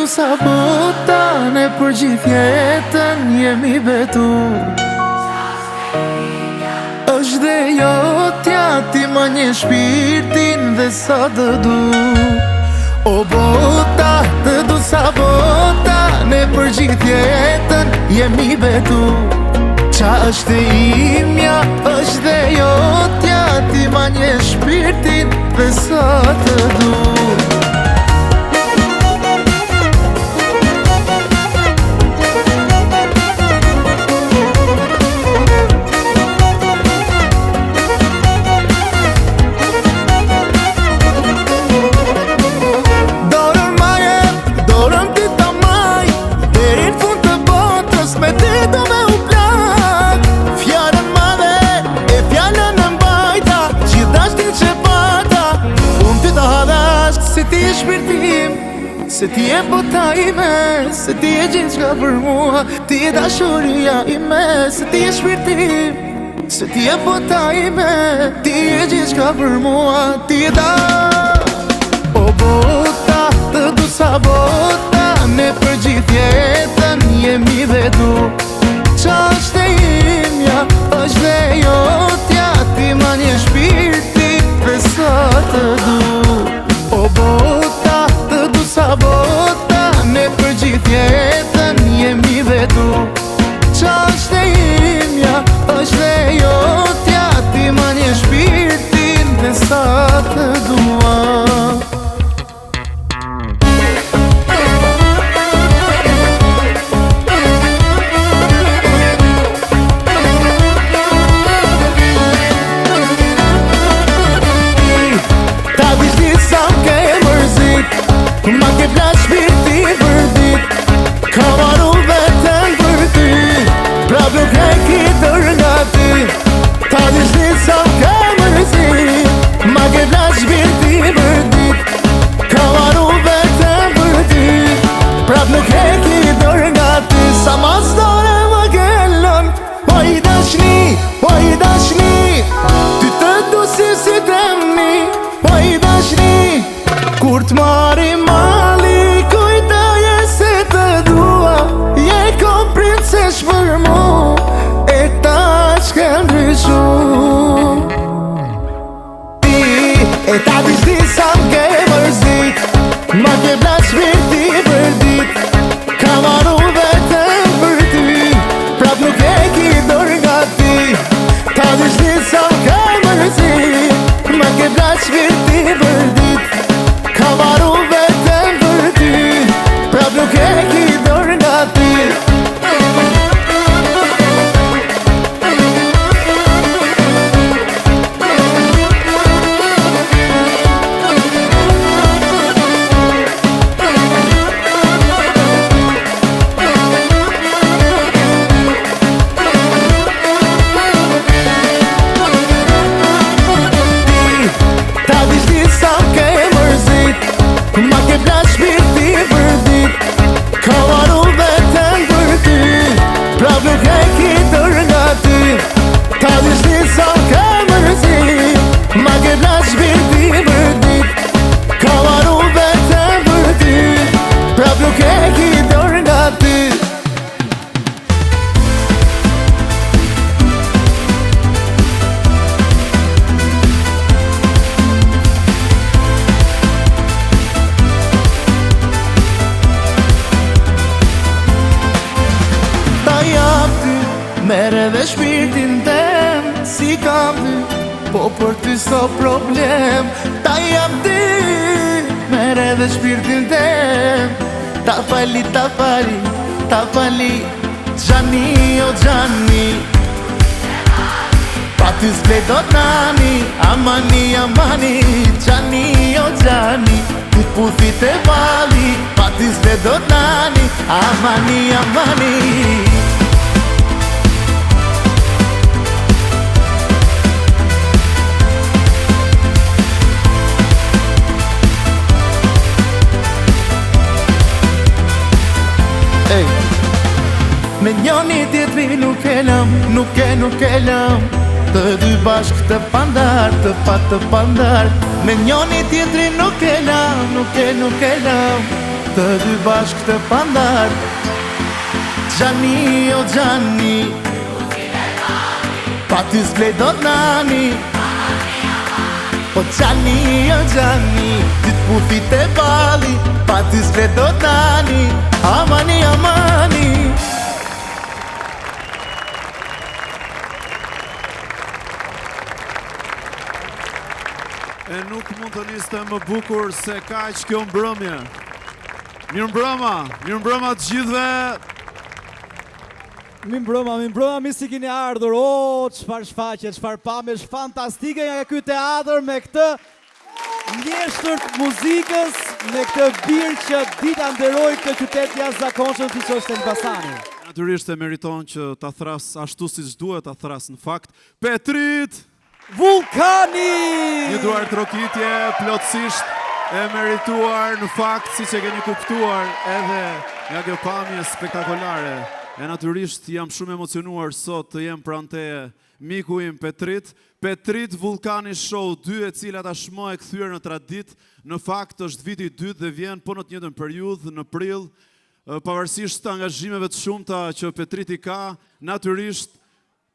sa bota, ne për gjithë jetën jemi betu. Është dhe jotja ti më një shpirtin dhe sa të du. O bota, të du sa bota, ne për gjithë jetën jemi betu. Qa është imja, është dhe jotja, ti më një shpirtin dhe sa të du. Se ti e shpirtim, se ti e bota ime, se ti e gjithë qka për mua, ti e dashuria ime. Se ti e shpirtim, se ti e bota ime, ti e gjithë qka për mua, ti e da. O bota, të du sa bota, ne për gjithë jetën jemi vetu. Qa është e imja, është dhe jotja, ti ma një shpirti dhe sa të du. O bota, të du sa bota, ne për gjithë jetën jemi vetu. Qa është e imja, është dhe jotja, ti ma një shpirtin dhe sa të dua. Ma ke plas shpirti vërdit, ka maru vetën për ty, prap nuk e ki dër nga ty. Ta dish një sa ke mërzit. Ma ke plas shpirti vërdit, ka maru vetën për ty, prap nuk e ki dër nga ty. Sa mas dore më kellon, po i dashni, po i dashni. Ty të du si temni, po i dashni. Kur t'mari mali, kujtaje se të dua. Je ko princesh për mu, e ta qke ndryshu. Ti, e ta dish di sa m'ke mërzit, ma ke plas shpirti vërdit, ka maru vetën për ty, prap nuk e ki dor nga ti. Ta dish di sa m'ke mërzit, ma ke plas shpirti vërdit, ka maru vetën për ty, prap nuk e ki dor nga ti. Ta dish di sa m'ke mërzit, ma ke plas shpirti vërdit, ka maru vetën për ty, prap nuk e ki dor nga ty. Ta dish di sa m'ke mërzit, ma ke plas shpirti vërdit, ka maru vetën për ty, prap nuk e ki dor nga ty. Mere dhe shpirtin tem, si kam ty, po për ty s'o problem. Ta jam ty, mere dhe shpirtin tem, ta fali, ta fali, ta fali. Gjani o gjani, pa ty s'ble do t'nani, amani, amani. Gjani o gjani, ty t'puthit e vali, pa ty s'ble do t'nani, amani, amani. Me njoni tjetri nuk e lëm, nuk e lëm. Të dy bashk të pandar, të pat të pandar. Me njoni tjetri nuk e lëm, nuk e lëm. të dy bashkë të pandar. Gjani o gjani, pa ty s'blej do nani. O gjani o gjani, ty t'pufit e bali, pa ty s'blej do nani. Amani amani. E nuk mund të niste më bukur se kaq kjo mbrëmje. Mirëmbrëma të gjithëve. Mirëmbrëma, mi si keni ardhur. O, çfarë shfaqje, çfarë pamësh fantastike nga ky teatr me këtë mjeshtër të muzikës, me këtë birë që dita nderoj këtë qytet jashtëzakonshëm siç është Elbasani. Natyrisht e meriton që ta thras ashtu siç duhet ta thras në fakt. Petrit Vulkani! Një duar trokitje plotësisht e merituar në fakt, siç e keni kuptuar edhe nga kjo pamje spektakolare. E natyrisht jam shumë emocionuar sot të jem pranë teje miku im Petrit Vulkani Show 2, e cila tashmë e kthyer në traditë. Në fakt është viti i dytë dhe vjen po në të njëjtën periudhë në prill, pavarësisht të angazhimeve të shumta që Petriti ka. Natyrisht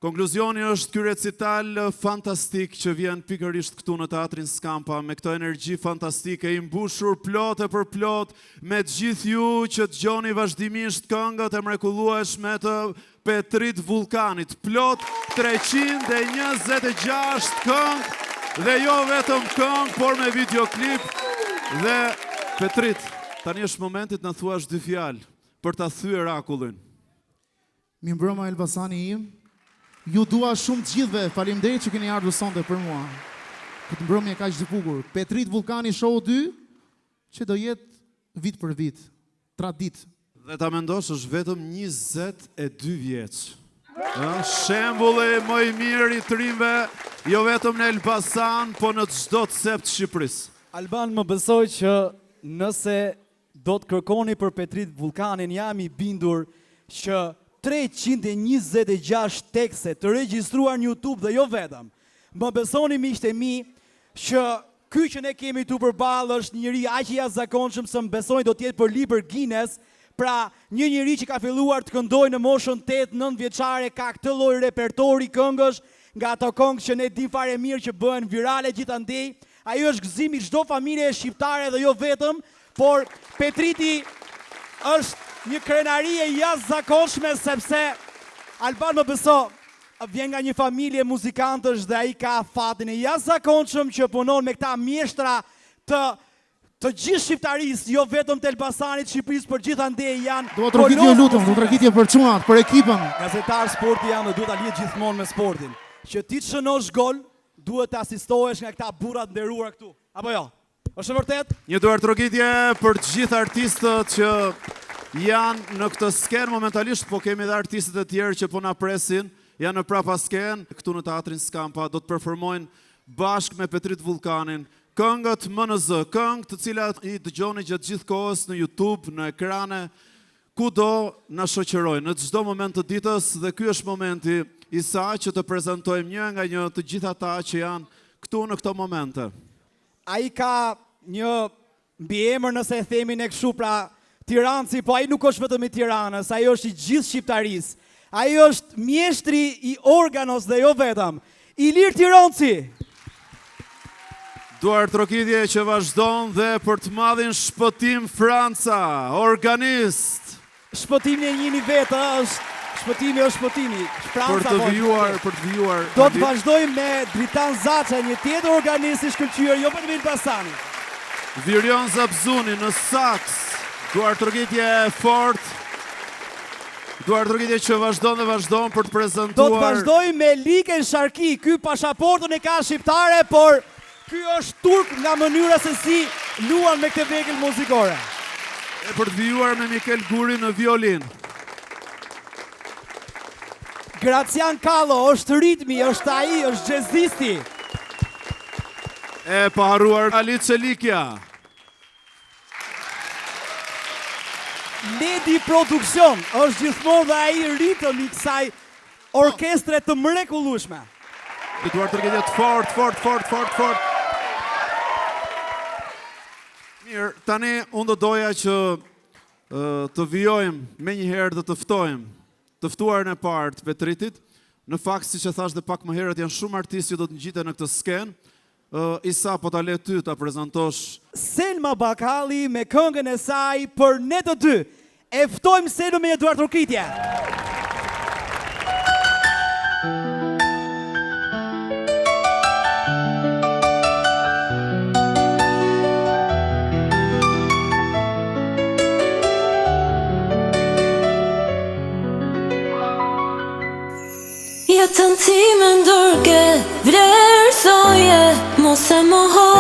konkluzioni është ky recital fantastik që vjen pikërisht këtu në Teatrin Skampa me këtë energji fantastike, i mbushur plot e për plot me të gjithë ju që dëgjoni vazhdimisht këngët e mrekullueshme të Petrit Vulkanit. Plot 326 këngë dhe jo vetëm këngë, por me videoklip. Dhe Petrit, tani është momentit na thuash dy fjalë për ta thyer akullin. Mirëmbrëma Elbasani im. Ju dua shumë të gjithëve, faleminderit që keni ardhur sonte për mua. Këtë mbrëmje kaq të bukur. Petrit Vulkani Show 2, që do jetë vit për vit, traditë. Dhe ta mendosh është vetëm 22 vjeç. Shembulli më i mirë i trimve, jo vetëm në Elbasan, po në çdo cep të Shqipërisë. Alban, më besoj që nëse do të kërkoni për Petrit Vulkanin, jam i bindur që 326 tekste të regjistruar në YouTube dhe jo vetëm. Më besoni miqtë e mi që ky që ne kemi tu përballë është një njeri aq i jashtëzakonshëm se më besoni do të jetë për libër Guinness. Pra, një njeri që ka filluar të këndojë në moshën 8-9 vjeçare, ka këtë lloj repertori këngësh, nga ato këngë që ne dim fare mirë që bëhen virale gjithandej. Ai është gëzim i çdo familje shqiptare dhe jo vetëm, por Petriti është një krenari e jashtëzakonshme sepse Alban, më beso, vjen nga një familje muzikantësh dhe ai ka fatin e jashtëzakonshëm që punon me këta mjeshtra të gjithë shqiptarisë, jo vetëm të Elbasanit, Shqipërisë, por gjithandej janë. Do të trokitje lutem, do të trokitje për çunat, për ekipën. Gazetar sporti janë dhe duhet ta lihet gjithmonë me sportin. Që ti të shënosh gol, duhet të asistohesh nga këta burra të nderuar këtu. Apo jo? Është vërtet? Një duar trokitje për të gjithë artistët që janë në këtë skenë momentalisht, po kemi dhe artistët e tjerë që po na presin, janë në prapa skenë, këtu në Teatrin Skampa, do të performojnë bashkë me Petrit Vulkanin, këngët MNZ, këngë të cilat i dëgjoni gjatë gjithë kohës në YouTube, në ekrane, kudo na shoqërojnë, në çdo moment të ditës, dhe ky është momenti i saj që të prezantojmë një nga një të gjithë ata që janë këtu në këto momente. Ai ka një mbiemër nëse e themi ne kështu, pra Tiranci, po ai nuk është vetëm i Tiranës, ai është i gjithë shqiptarisë. Ai është mjeshtri i organos dhe jo vetëm. Ilir Tiranci. Duar trokitje që vazhdon dhe për të madhin shpëtim Franca, organist. Shpëtimi e njëni vetë është shpëtimi. Për të vijuar. Do të vazhdojmë me Dritan Zaça, një tjetër organist i shkëlqyer, jo vetëm Elbasani. Virion Zabzuni në saks. Duar trokitje fort. Duar trokitje që vazhdon për të prezantuar. Do të vazhdojmë me Liken Sharki. Ky pasaportën e ka shqiptare, por ky është turk nga mënyra se si luan me këtë vegël muzikore. E për të vijuar me Mikel Guri në violin. Gracian Kallo është ritmi, është ai, është jazzisti. E paharuar Ali Çelikja. Ledi Produksion është gjithmonë dhe ai ritëm i kësaj orkestre të mrekullueshme. Duar trokitje fort. Mirë, tani unë do doja që të vijojmë me njëherë dhe të ftojmë të ftuarën e parë të Petritit. Në fakt, si që thash dhe pak më herët, janë shumë artistë që do të ngjiten në këtë skenë. Isa, po ta le ty ta prezantosh. Selma Bakalli me këngën e saj për ne të dy. E ftojmë Selma me një duar trokitje. Jetën ti me ndërke, vlerësoje, mos e moho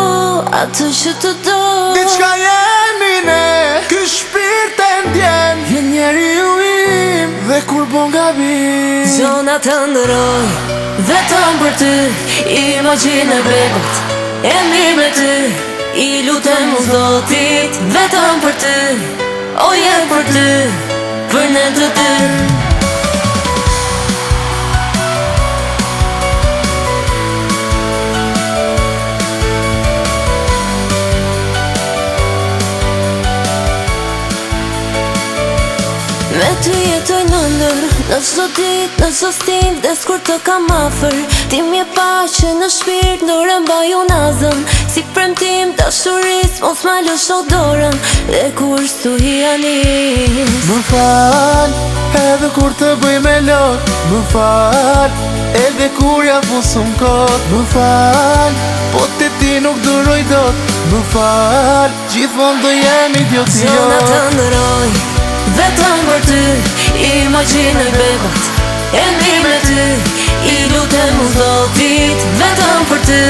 atë që të do. Diçka jemi ne, ky shpirt e ndjen, je njeriu im dhe kur bon gabim. Gjona të ndëroj, vetëm për ty, imagjine bebat, e mirë me ty, i lutem u Zotit, vetëm për ty, o jetë për ty, për ne të dy. Me ty jetoj në ndër, në çdo ditë, në çdo stin, dhe s'kur të kam afër. Ti m'je paqe në shpirt, ndore mbaj unë nazën. Si premtim dashuris, mos ma lësh odorën, dhe kur s'tu hianis. Më fal, edhe kur të bëj me lot. Më fal, edhe kur ja fusum kot. Më fal, po te ti nuk duroj dot. Më fal, gjithmonë do jem idiot i Gjona jot. të ndëroj, vetëm për ty, imagjine bebat, e mirë me ty, i lutem u Zotit, vetëm për ty,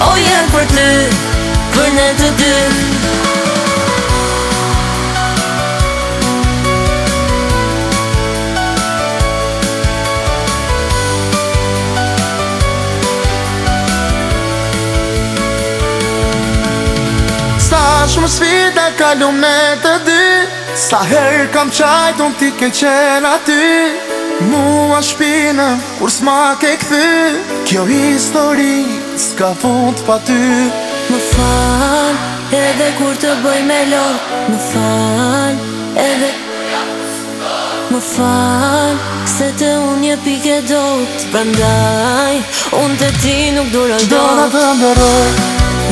o jetë për ty, për ne të dy. Sa shumë sfida kalum me të dy. Sa herë kam qajt unë ti ke qenë aty. Mua shpinën kur s'ma ke kthy. Kjo histori s'ka fund pa ty. Më fal, edhe kur të bëj me lot. Më fal, edhe më fal, se të unë një pike dot. Prandaj, unë të ti nuk duroj Dona dot. të ndëroj,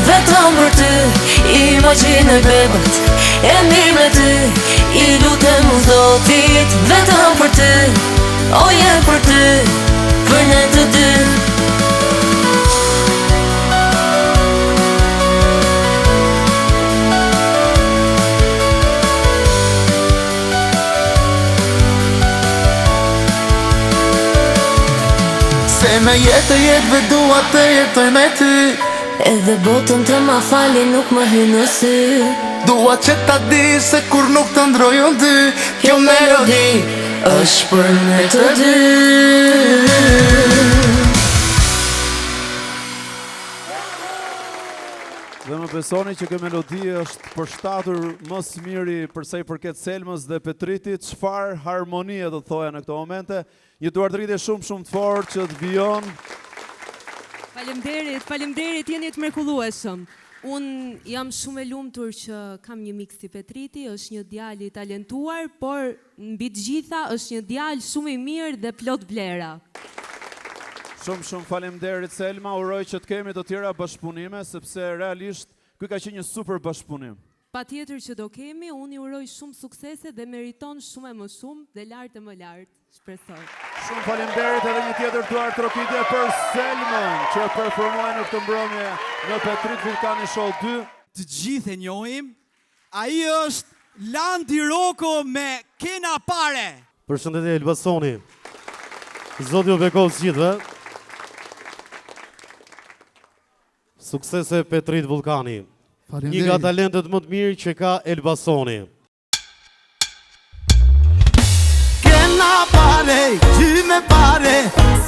Vetëm për ty, imagjinoj bebat, e mirë me ty, i lutem u Zotit, vetëm për ty, o jetë për ty, për ne të dy. se me jetë dua të jetoj me ty. Edhe botën të ma fali nuk më hy në sy. Dua që ta di se kur nuk të ndroj unë dy. Kjo melodi është për ne të dy. Dhe më besoni që kjo melodi është përshtatur më së miri përsa i përket Selmës dhe Petritit. Çfarë harmonie do thoja në këto momente. Një duartëritje shumë të fortë që të vijon. Faleminderit, jeni të mrekullueshëm. Unë jam shumë e lumtur që kam një mik si Petriti, është një djalë i talentuar, por mbi të gjitha është një djalë shumë i mirë dhe plot vlera. Shumë faleminderit Selma, uroj që të kemi të tjera bashkëpunime, sepse realisht ky ka qenë një super bashkëpunim. Patjetër që do kemi, unë i uroj shumë suksese dhe meriton shumë e më shumë dhe lart e më lart. Shpresoj. Shumë faleminderit edhe një tjetër duar trokitje për Selmën, që performoi në këtë mbrëmje në Petrit Vulkani Show 2. Të gjithë e njohim. Ai është Landi Roko me Kena Pare. Përshëndetje Elbasoni. Zoti ju bekos gjithëve. Suksese Petrit Vulkani. Një nga talentet më të mirë që ka Elbasoni. Kena pare, ty me pare,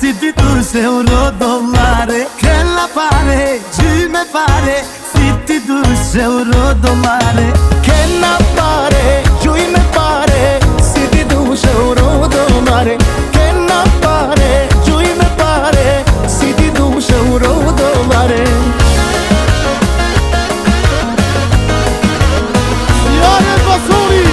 si ti dush euro dollare. Kena pare, ty me pare, si ti dush euro dollare. Kena pare, ty me pare, si ti dush euro dollare. Kena pare, ty me pare, si ti dush euro dollare. Signore Basoni!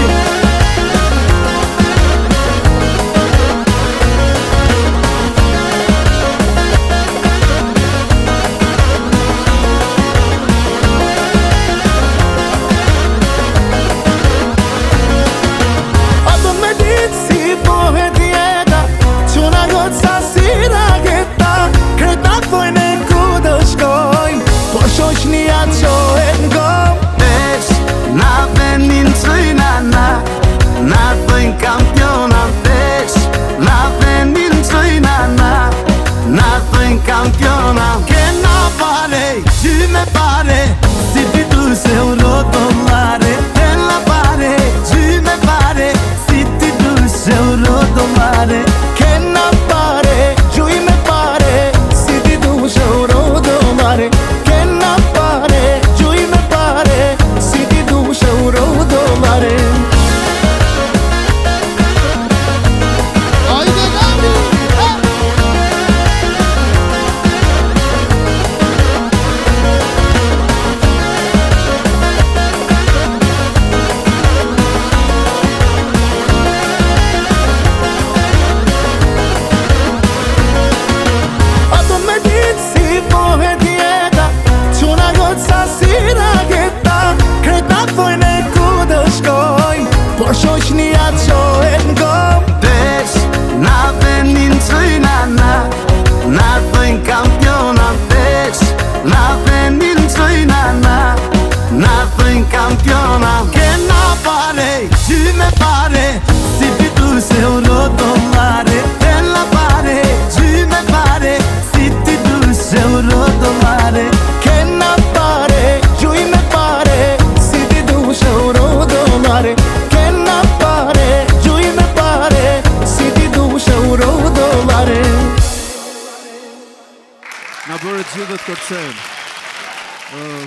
Kërcen.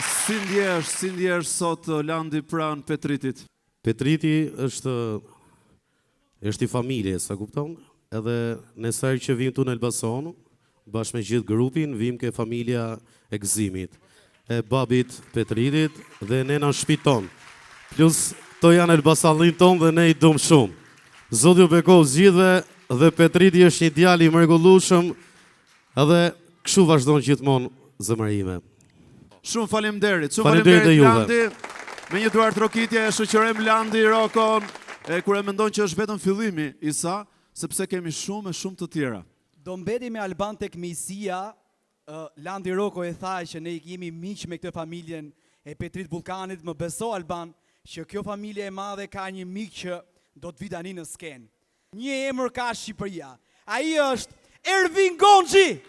Si ndjesh sot landi pranë Petritit? Petriti është i familje, sa kupton? Edhe nësaj që vim tu në Elbason, bashkë me gjithë grupin, vim ke familja e Gëzimit, e babit Petritit dhe nena shpiton. Plus, to janë Elbasanlin ton dhe ne i dum shumë. Zoti ju bekoj gjithëve dhe Petriti është një djalë i mrekullueshëm edhe kështu vazhdon gjithmonë zëmërime. Shumë faleminderit juve. Landi. Me një duar trokitje e shoqërojmë Landi Rokon, kur e mendon që është vetëm fillimi i sa, sepse kemi shumë të tjera. Do mbeti me Alban tek miqësia, Landi Roko e tha që ne jemi miq me këtë familjen e Petrit Bullkanit, më beso Alban që kjo familje e madhe ka një mik që do të vi tani në skenë. Një emër ka Shqipëria. Ai është Ervin Gonxhi.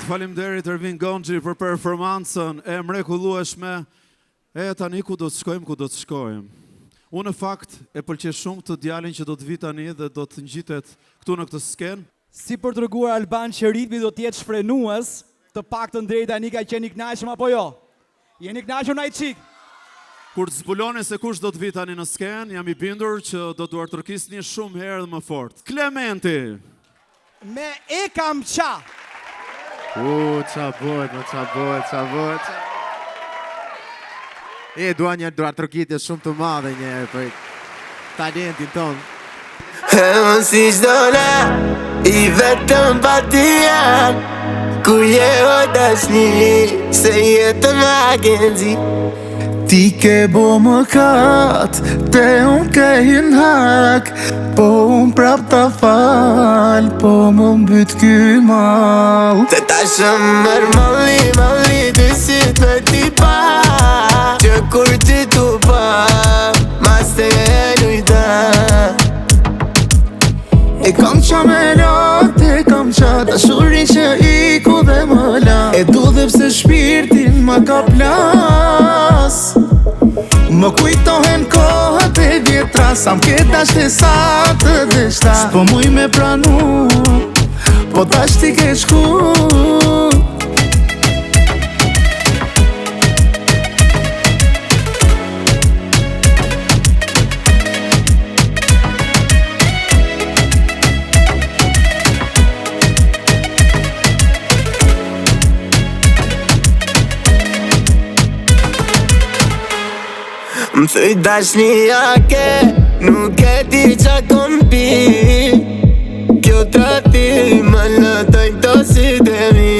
Faleminderit Ervin Gonxhi për performancën e mrekullueshme. Tani ku do të shkojmë? Unë në fakt e pëlqej shumë të djalin që do të vi tani dhe do të ngjitet këtu në këtë skenë. Si për treguar Alban që ritmi do të jetë shfrenues, të paktën deri tani ka qenë i kënaqshëm apo jo? Jeni kënaqur nai çik? Kur të zbuloni se kush do të vi tani në skenë, jam i bindur që do t'u artërkisni shumë herë dhe më fort. Klementi! Me e kam qa! Qa bëhet. Dua një artërkitje shumë të madhe njëherë për talentin ton. Më si shdona, i vetëm pa ti jam, ku je o dashni, se jetën ma genzi. Ti ke bo më katë, te unë ke hin hak, po unë prap ta fal, po më mbyt ky mal. Të tashëm mërë malli, dy syt me ti pa. ma ka plas. Më kujtohen kohët e vjetra, sa m'ke dasht e sa të deshta. S'po muj me pranu, po tash ti ke shku. Më thuj dashnia ke, nuk e di qa kom pi. Kjo trati më lëtoj këto si dhe mi.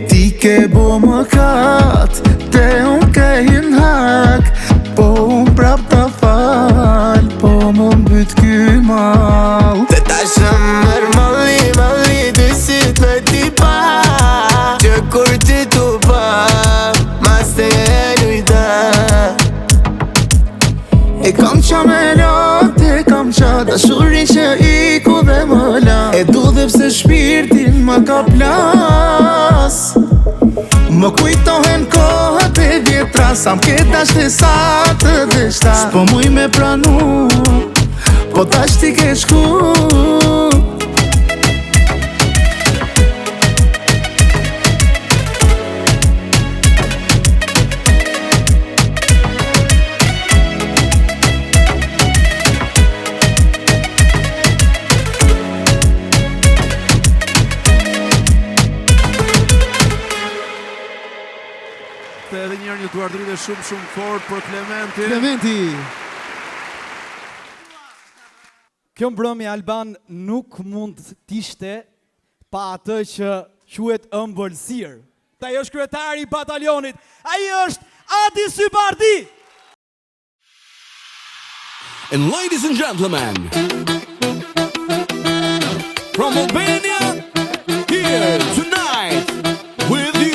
Ti ke bo më kat, te unë ke hin hak. Po unë prap ta fal, po më mbyt ky mal. Të tashëm mërë malli dysit me ti pa. Që kur ti tu pa, mas te e lujta. E kam qa me lot, e kam qa dashurin që i ku dhe më la. E du dhe pse shpirtin ma ka plas. Më kujtohen kohët e vjetra, sa m'ke dasht e sa të deshta. S'po muj me pranu, po tash ti ke shku. Edhe njerë një duardrite shumë fort për Klementi. Klementi. Kjo mbrëmje Alban nuk mund t'ishte pa atë që quhet ëmbëlsirë. Ai është kryetari i batalionit. Ai është Adi Sybardi. And ladies and gentlemen, from Albania, here tonight with you.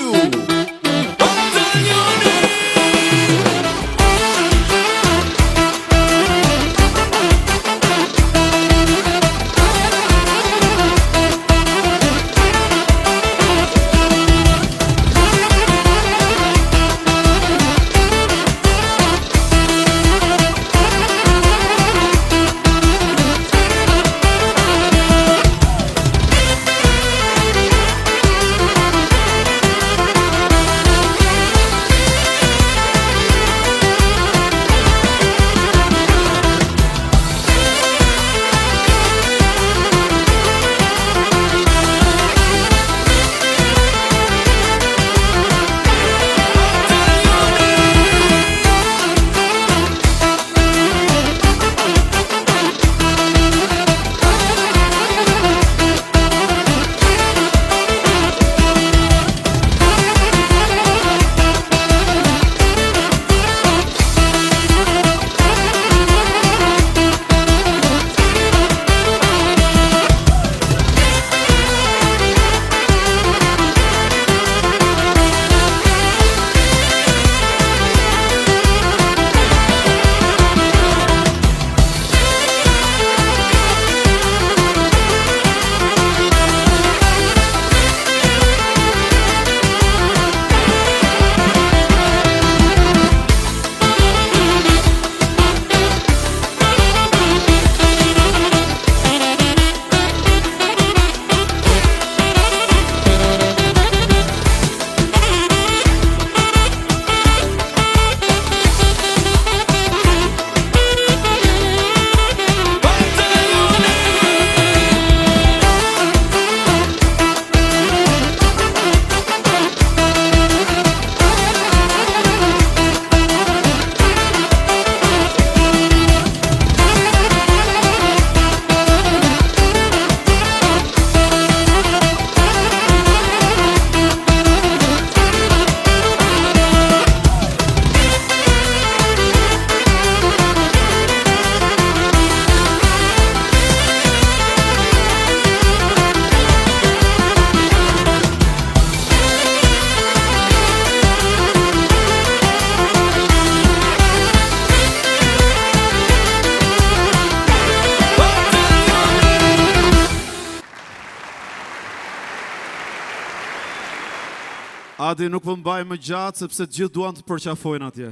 Adi nuk përmbaj më gjatë sepse të gjithë duan të përqafojnë atje.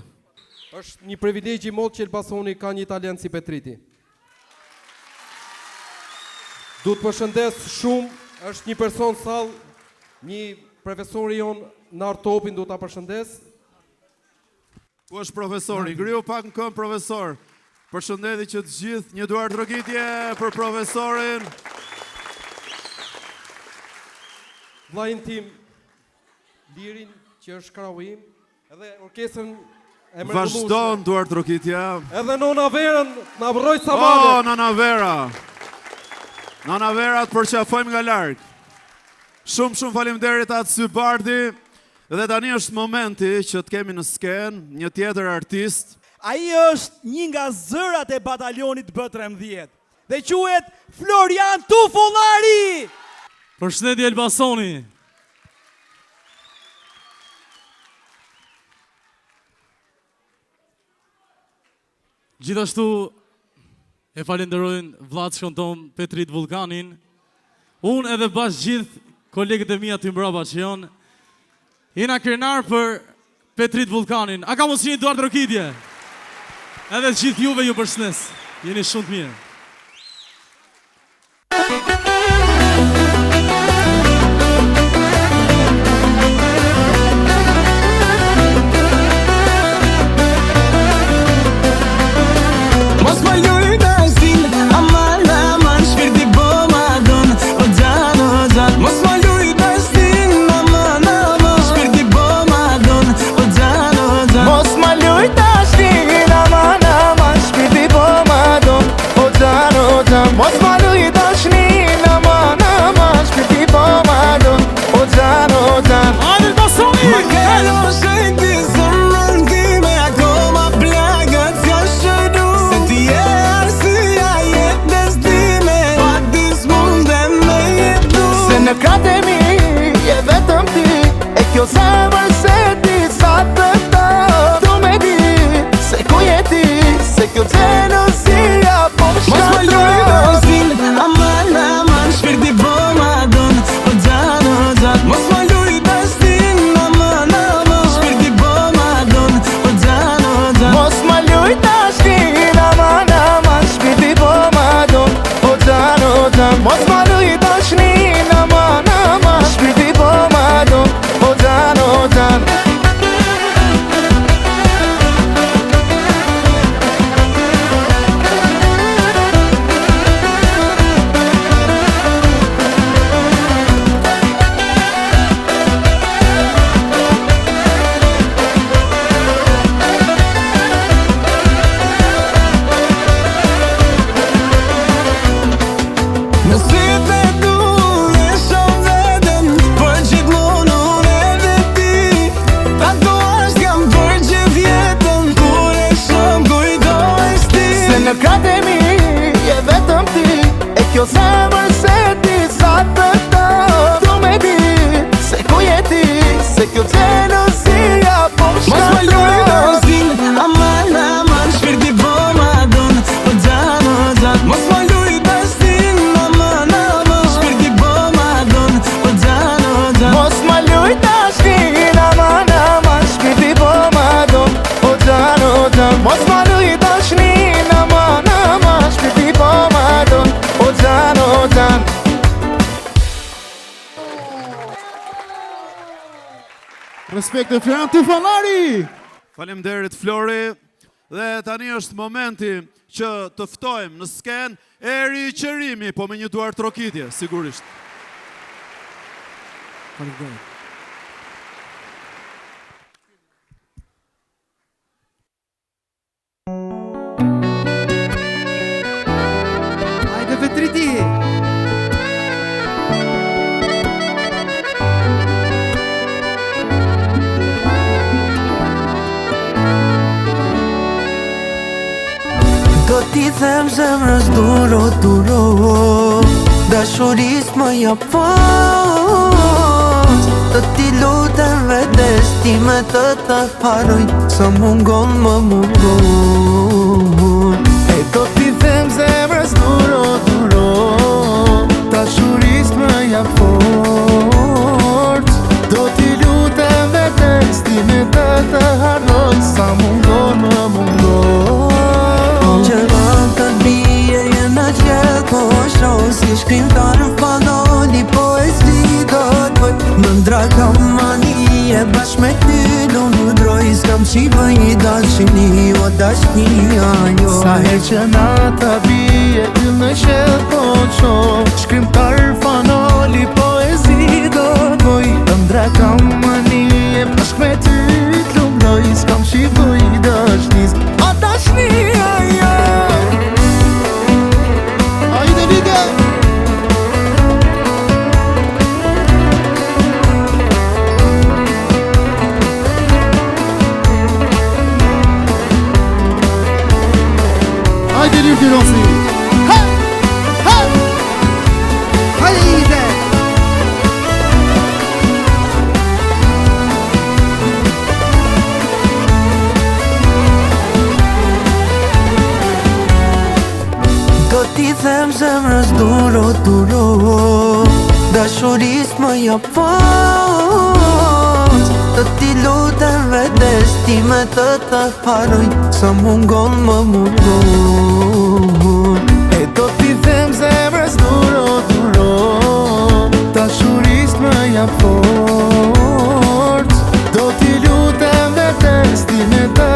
Është një privilegj i madh që Elbasani ka një talent si Petriti. Du të përshëndes shumë, është një person sall, një profesori jon në Artopin du ta përshëndes. Ku është profesori? Ngriu pak në këmbë profesor. Përshëndetje që të gjithë, një duar trokitje për profesorin. Vllajin tim Lirin, që është krau im, edhe orkestrën e mrekullueshme. Vazhdon duar trokitja. Edhe Nona Verën na vroj sabate. Oh, Nona Vera. Nona Vera të përqafojmë nga larg. Shumë faleminderit atë Sybardi. Dhe tani është momenti që të kemi në sken një tjetër artist. Ai është një nga zërat e batalionit B13 dhe quhet Florian Tufullari. Përshëndetje Elbasani. Gjithashtu e falenderojnë vllaçkën ton Petrit Vullkanin. Unë edhe bashkë gjithë kolegët e mia të mbrapa që janë. Jena krenar për Petrit Vullkanin. A ka mos një duar trokitje? Edhe gjithë juve ju përshëndes. Jeni shumë të mirë. Mos më luj dashin, aman, shpirti bo ma don. O gjan, mos më luj dashin, aman, shpirti bo ma don. O gjan, mos më luj dashin, aman, shpirti bo ma don. O gjan, mos më luj dashin, aman, shpirti bo ma don. O gjan, Hajde Elbasani! ma kalo shëjti zëmën time, akoma plagët janë shëru. Se ti e arsyeja jetës time, pa ti s'mundem me jetu. Se në kratë e mi, je vetëm ti, e kjo zemër se ti sa të ta. Tu me di, se ku je ti, se kjo xhelosia po më shkatron. Mos më luj dashin, aman, shpirti bo ma don. O gjan, mos më luj dashin, aman, shpirti bo ma don. O gjan, mos më luj dashin, aman, shpirti bo ma don. O gjan, mos më luj dashin, aman, shpirti bo ma don. O gjan, nëse të du, e shumë vetën, për gjithmonë unë edhe ti. Tatuazh kam për gjithë jetën, kur e shumë kujtohesh ti. Se në kratë e mi, je vetëm ti, e kjo zemër se ti sa të ta. Tu me di, se ku je ti, se kjo xhelosia po më shkatron. Mos më luj dashin, aman, shpirti bo ma don. O gjan, mos më luj dashin, aman, shpirti bo ma don. O gjan, mos më luj dashin, aman, shpirti bo ma don. O gjan, mos më luj dashin, aman, shpirti bo ma don. O gjan, Respekt e Florian Tufullari. Faleminderit Flori. Dhe tani është momenti që të ftojmë në sken Eri Qerimi, po me një duar trokitje, sigurisht. Hajde Petriti. do t'i them zemrës duro, dashuris më jap fort. Do t'i lutem vetes time të ta paroj, sa mungon më mungon. E do t'i them zemrës duro, dashuris më jap fort. Do t'i lutem dashnia jo. Sa her që nata bie yll në qell po qo, shkrimtar fanoli poezi do t'boj. Ëndra kam manie bashk me ty t'lumdoj, s'kam shikuj dashnis, a dashnia jo. Hajde liga! Hajde lirë Tirosi! Hey! Hey! Hajde! Do t'i them zemrës duro, dashuris më jap fort. Do t'i lutem vetes ti me të haroj, sa mungon më mungon. E do t'i them zemrës duro, dashuris më jap fort. Do t'i lutem vetes ti me të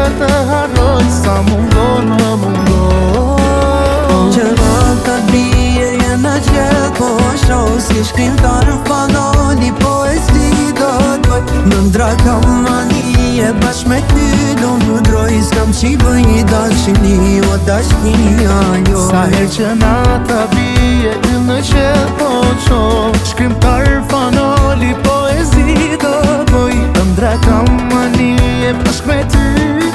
haroj, sa mungon më mungon. Gjërata bie jena gjell po shoh, si shkrimtar fanoli poezi do t'boj. Nëndra kam manie bashk me ty do ndroj, s'kam qi bëj dashni o dashnia jo. Sa her që nata bie yll në qell po qo, shkrimtar fanoli poezi do t'boj. Ëndra kam manie bashk me ty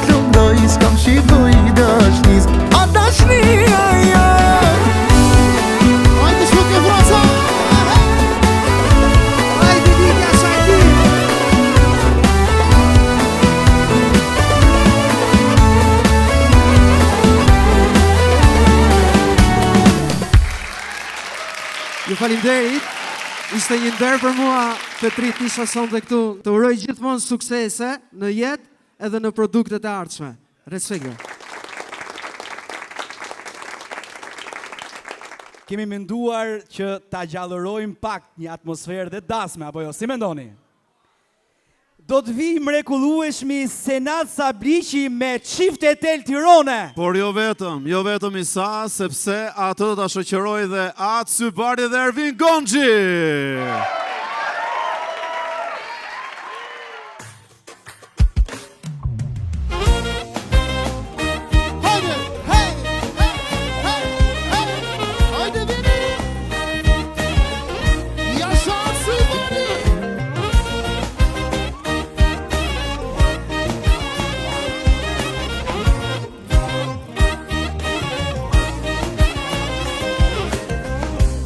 t'lumdoj, s'kam qi bëj dashnis, a dashnia jo. Hajde shluke vraca! Hajde liga shajti! Ju falimderit, ishte një nder për mua Petrit isha sonte këtu. Të uroj gjithmonë suksese në jetë edhe në produktet e ardhshme. Respekt. Kemi menduar që ta gjallërojmë pak një atmosferë dhe dasme, apo jo, si mendoni? Do të vi mrekullueshmi Senat Sabliqi me Çift Etel Tirone. Por jo vetëm Isa, sepse atë do ta shoqëroj dhe Atë Sybari dhe Ervin Gonxhi.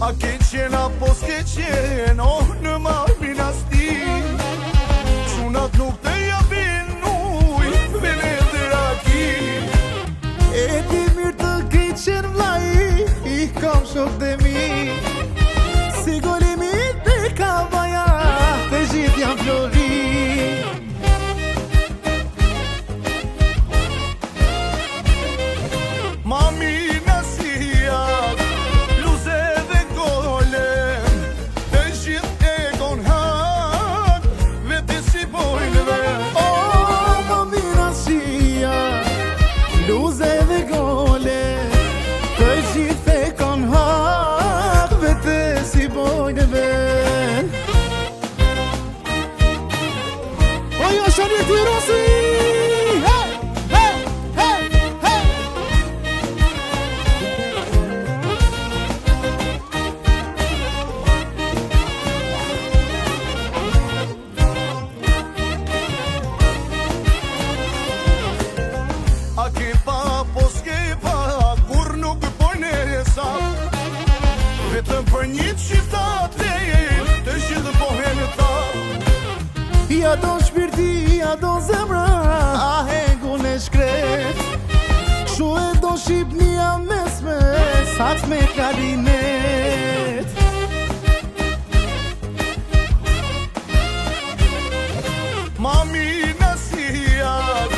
A ke qena po s'ke qenë, oh në marmin asti. Shunat nuk të japin uj, vene të raki. E ti mirë të ke qenë vlaj, I kam shok dhe mi. Sigurimi të ka baja, të gjithë jam flori. Mami nasijat, luze dhe golem, të gjithë e kon hak, vete si bojnë dhe. Oh, mami nasijat, luze dhe golem, të gjithë e kon hak, vete si bojnë dhe. Ojo, Shani Tirosi! Hey! Hey! Hey! Hey! A ke pa, po s'ke pa, kur nuk pojnë e sa. Vetëm për një qifta të gjithë pohën e ta. Ja do shpirti, ja do zemra, a hengun e shkret. Shu e do Shqipnia mesme, sax me klarinet. Mami nasijat,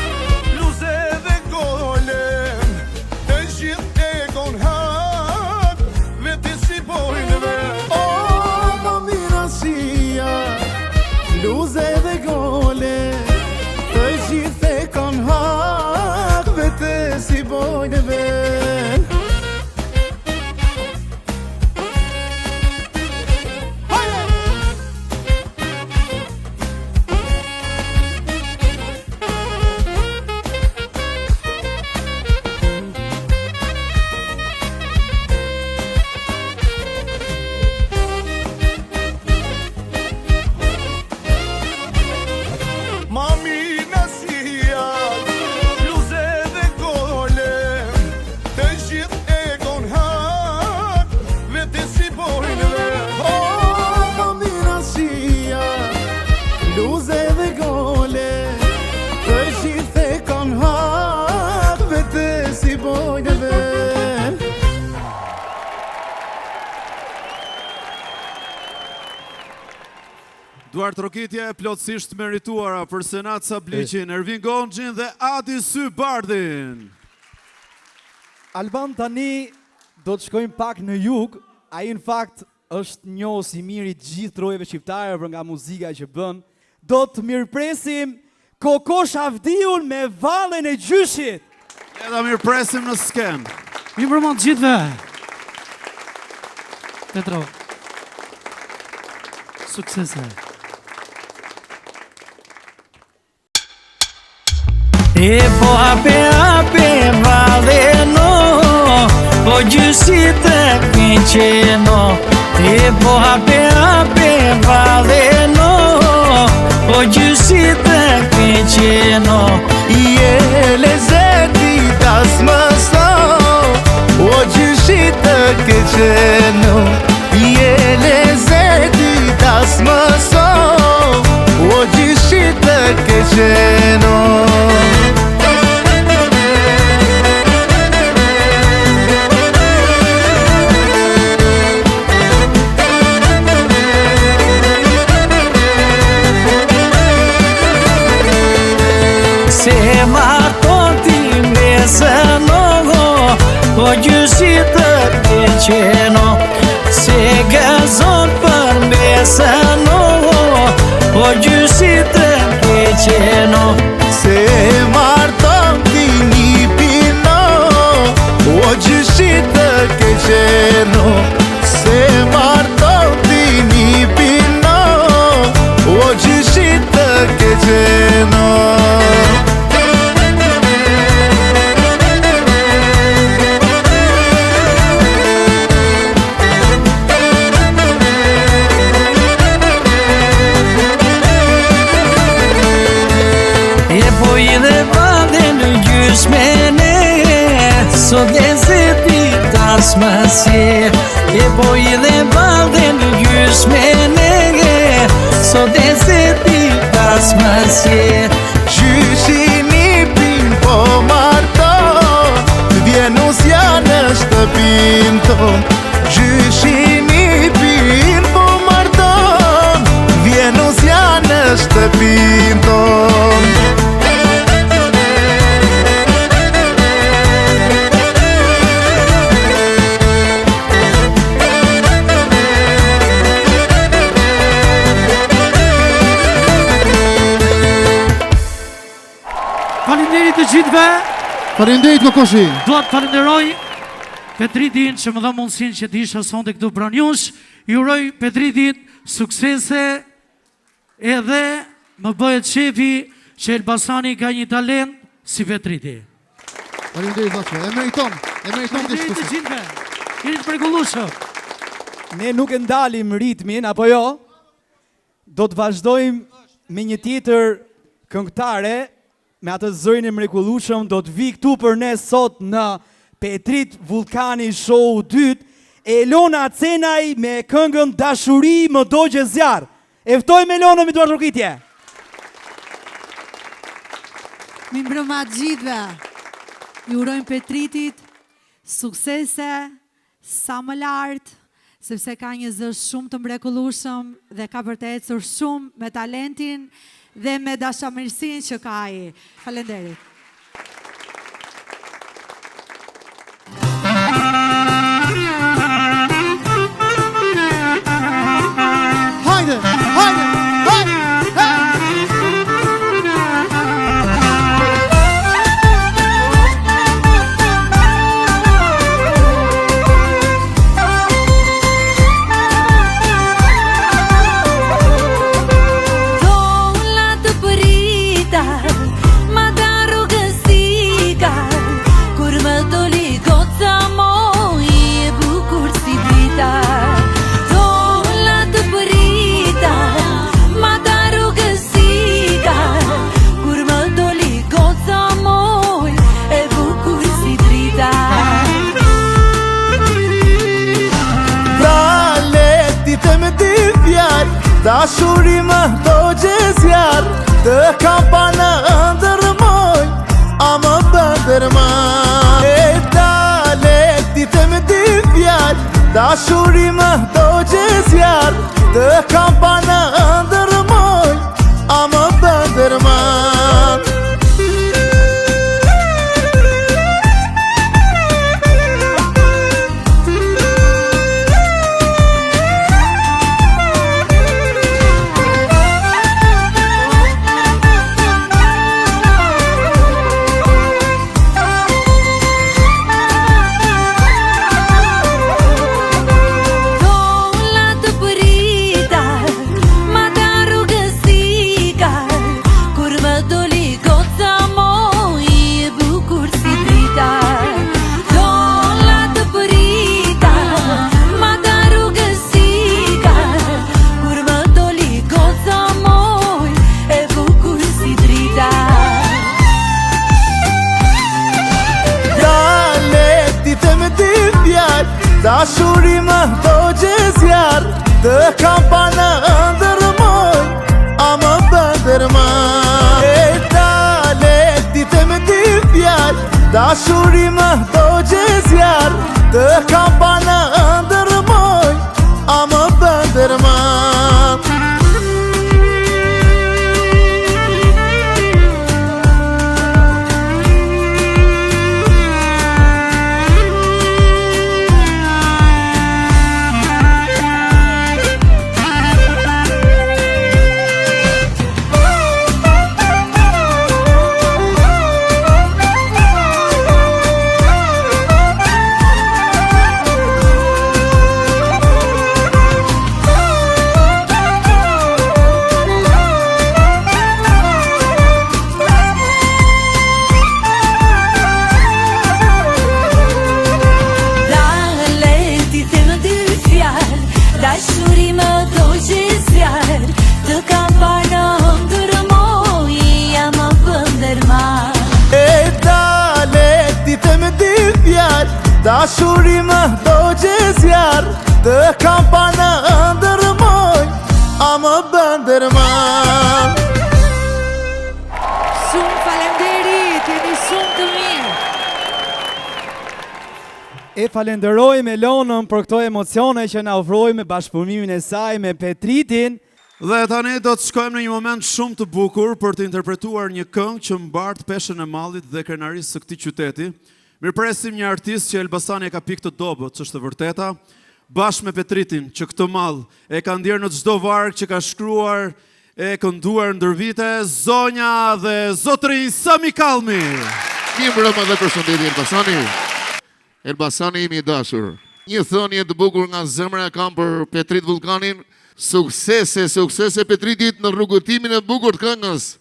luze dhe golem, të gjithë e kon hak, vete si bojnë dhe. Oh, mami nasijat, luze dhe golem, të gjithë e kon hak, vete duart rokitje plotësisht merituara për Senat Sabliqin, Ervin Gonxhin dhe Adi Sy Bardhin. Alban, tani do të shkojmë pak në jug. Ai në fakt është njohës i mirë i gjithë trojeve shqiptare për nga muzika që bën. Do të mirëpresim Kokosh Avdiun me Vallën e Gjyshit. Le ta mirëpresim në sken. Mirëmbrëma të gjithëve. Petro. Suksese. E po hape valeno, po gjysit të kënqeno. E po hape valeno, po gjysit të kënqeno. Je lezeti tas më so, o gjyshit të këqeno. Je lezeti tas më so, o gjyshit të këqeno. Se marton ti mesë nogo, o gjyshit të këqeno. Se gazon për mesë nogo, o gjyshit të këqeno. Se marton ti një pino, o gjyshit të këqeno. Se marton ti një pino, o gjyshit të këqeno. Sot e zeti tas më sje, e boj dhe balde në gjysmene. Sot e zeti tas më sje. Gjyshi një pin po marton, vjen usja në shtëpin ton. Gjyshi një pin po marton, vjen usja në shtëpin ton. Faleminderit të gjithëve. Faleminderit Kokoshi. Dua të falenderoj Petritin që më dha mundësinë që të isha sonte këtu pranë jush. Ju uroj Petritit suksese, edhe më bëhet shefi që Elbasani ka një talent si Petriti. Faleminderit Baço. E meriton Faleminderit të gjithëve. Jeni të mrekullueshëm. Ne nuk e ndalim ritmin, apo jo? Do të vazhdojmë me një tjetër këngëtare, me atë zërin e mrekullueshëm. Do të vi këtu për ne sot në Petrit Vulkani Show 2, Elona Cenaj me këngën Dashuri më dogje zjarr. E ftojmë Elonën me duart rokitje. Mirëmbrëma të gjithëve. Ju urojmë Petritit suksese sa më lartë, sepse ka një zë shumë të mrekullueshëm dhe ka për të ecur shumë me talentin dhe me dashamirësinë që ka ai. Faleminderit. Hajde, hajde, hajde. Dashuri më dogje zjarr, të kam pa në ndërmoj, a më bëndërmaj. E dale, ditë me dy fjall, dashuri më dogje zjarr, të kam pa në ndërmoj. dërman. Dashuri më do gjezjar, të kam pa në ndërmoj, a më bëndërman. E dale, dite me di fjall, dashuri më do gjezjar, të kam pa në ndërmoj, a më bëndërman. Dashuri më do gjezjar, të kam pa në ndërmoj, a më bëndërman. Shumë falenderit, jeni shumë të mirë. E falenderojmë Elonën për këto emocione që na ofroi me bashkëpunimin e saj me Petritin. Dhe tani do të shkojmë në një moment shumë të bukur për të interpretuar një këngë që mbart peshën e mallit dhe krenarisë së këtij qyteti. Mirpresim një artist që Elbasani e ka pikë të dobët, që është e vërteta, bashkë me Petritin, që këtë mall e ka ndjerë në çdo varg që ka shkruar e kënduar ndër vite, zonja dhe zotëri Sami Kallmi. Një mbrëmë dhe përshëndetje Elbasani. Elbasani imi i dashur. Një thënie të bukur nga zemra e kam për Petrit Vullkanin. Suksese Petritit në rrugëtimin e bukur të këngës.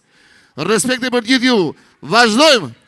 Respekte për gjithë ju. Vazhdojmë.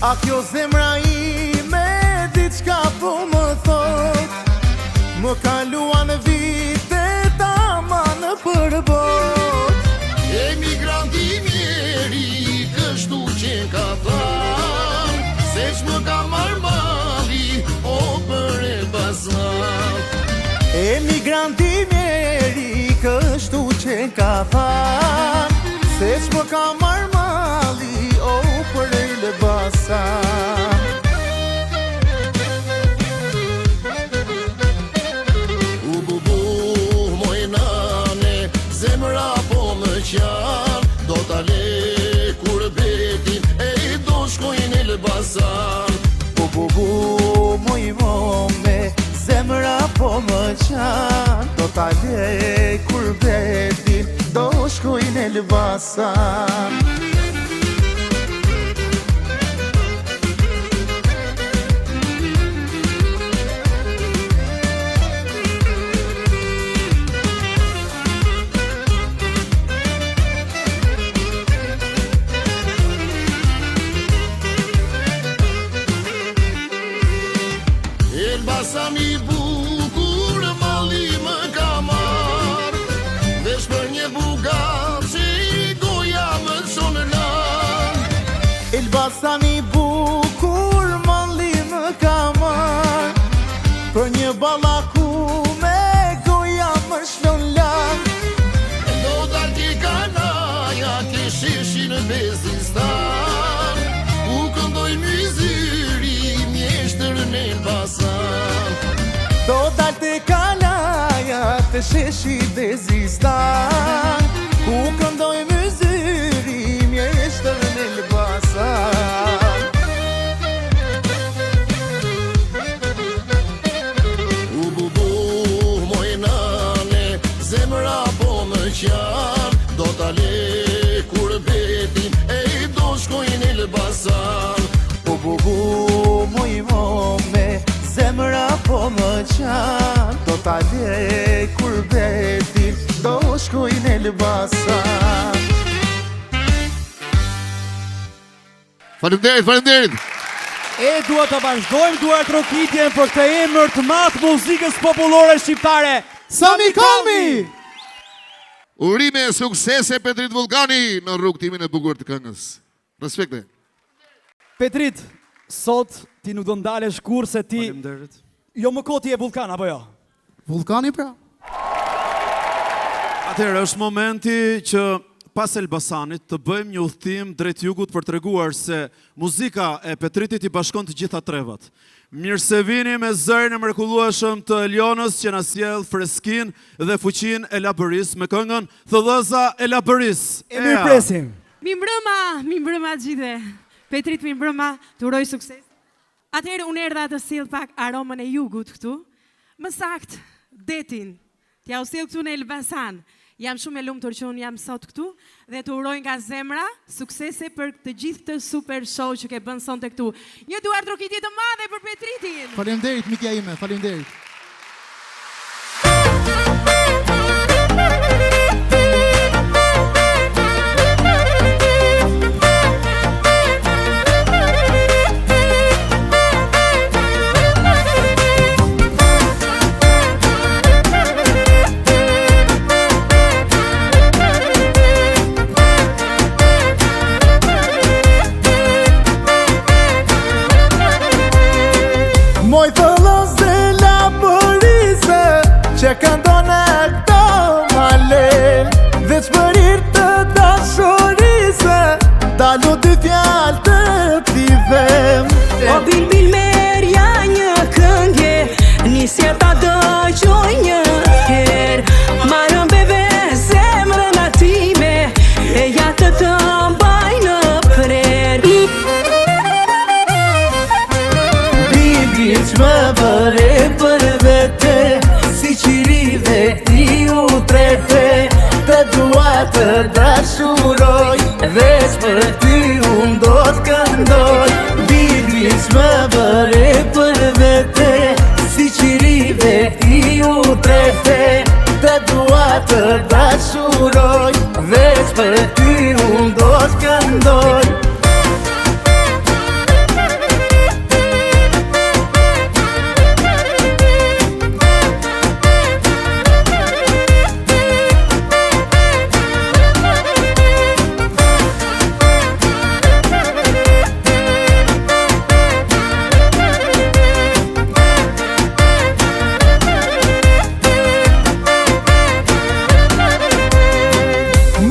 A kjo zemra ime diçka po më thot, më kaluan vitet aman për bot. Emigranti mjeri kështu që ka than, se që më ka marrë mali o për Elbasan. Emigranti mjeri kështu që ka than, se që më ka marrë mali o për Elbasan. Moj nane, zemra po më qanë, do t'ale kur betin e do shkojnë Elbasan. Moj mome, zemra po më qanë, do t'ale kur betin do shkojnë Elbasan. Elbasani bukur, mali më ka marrë, ballaku me goja më shlon lang. Do dalti kanaja ke sheshin Bezistan, u këndoj myzyri mjeshtër në Elbasan. Do dalti kanaja të sheshi Bezistan, ku këndoj myzyri mjeshtër në Elbasan. Do t'ale kur betin e do shkojnë Elbasan. Moj me zemra po më qanë, do t'ale kur betin do shkojnë Elbasan. Faleminderit. E duhet të vazhdojmë duart trokitjen për këtë emër të madh muzikës popullore shqiptare, Sami Kalmi. Urime e suksese Petrit Vullkani në rrugtimin e bukur të këngës. Respekte. Petrit, sot ti nuk do ndalesh kur se ti... Faleminderit. Jo më koti e Vullkan, apo jo? Vullkani pra? Atëherë është momenti që pas Elbasanit të bëjmë një udhëtim drejt jugut për treguar se muzika e Petritit i bashkon të gjitha trevat. Mirë se vini me zërin e mrekullueshëm të Elionës që na sjell freskinë dhe fuqinë e Labëris me këngën Thellëza e Labëris. E mirëpresim. Mirëmbrëma gjithë. Petrit mirëmbrëma, të uroj sukses. Atëherë unë erdha të sill pak aromën e jugut këtu. Më saktë detin. T'ja u sill këtu në Elbasan. Jam shumë e lumtur që unë jam sot këtu dhe të uroj nga zemra suksese për të gjithë të super show që ke bën sonte këtu. Një duart trokitje të madhe për Petritin. Faleminderit mikja ime, faleminderit. Moj thellëz dhe Labërise që këndon e këto malen, veç për hir të dashurise dalu dy fjalë të t'i them. O bil merja një këngje, nisja ta dëgjoj një her, marrën beve zemrën atime e ja të mbaj në prer. Që më bëre për vete, si qirive ti u trete, të dua të dashuroj, veç për ty unë do t'këndoj. Bibi që më bëre për vete, si qirive ti u trete, të dua të dashuroj, veç për ty unë do t'këndoj.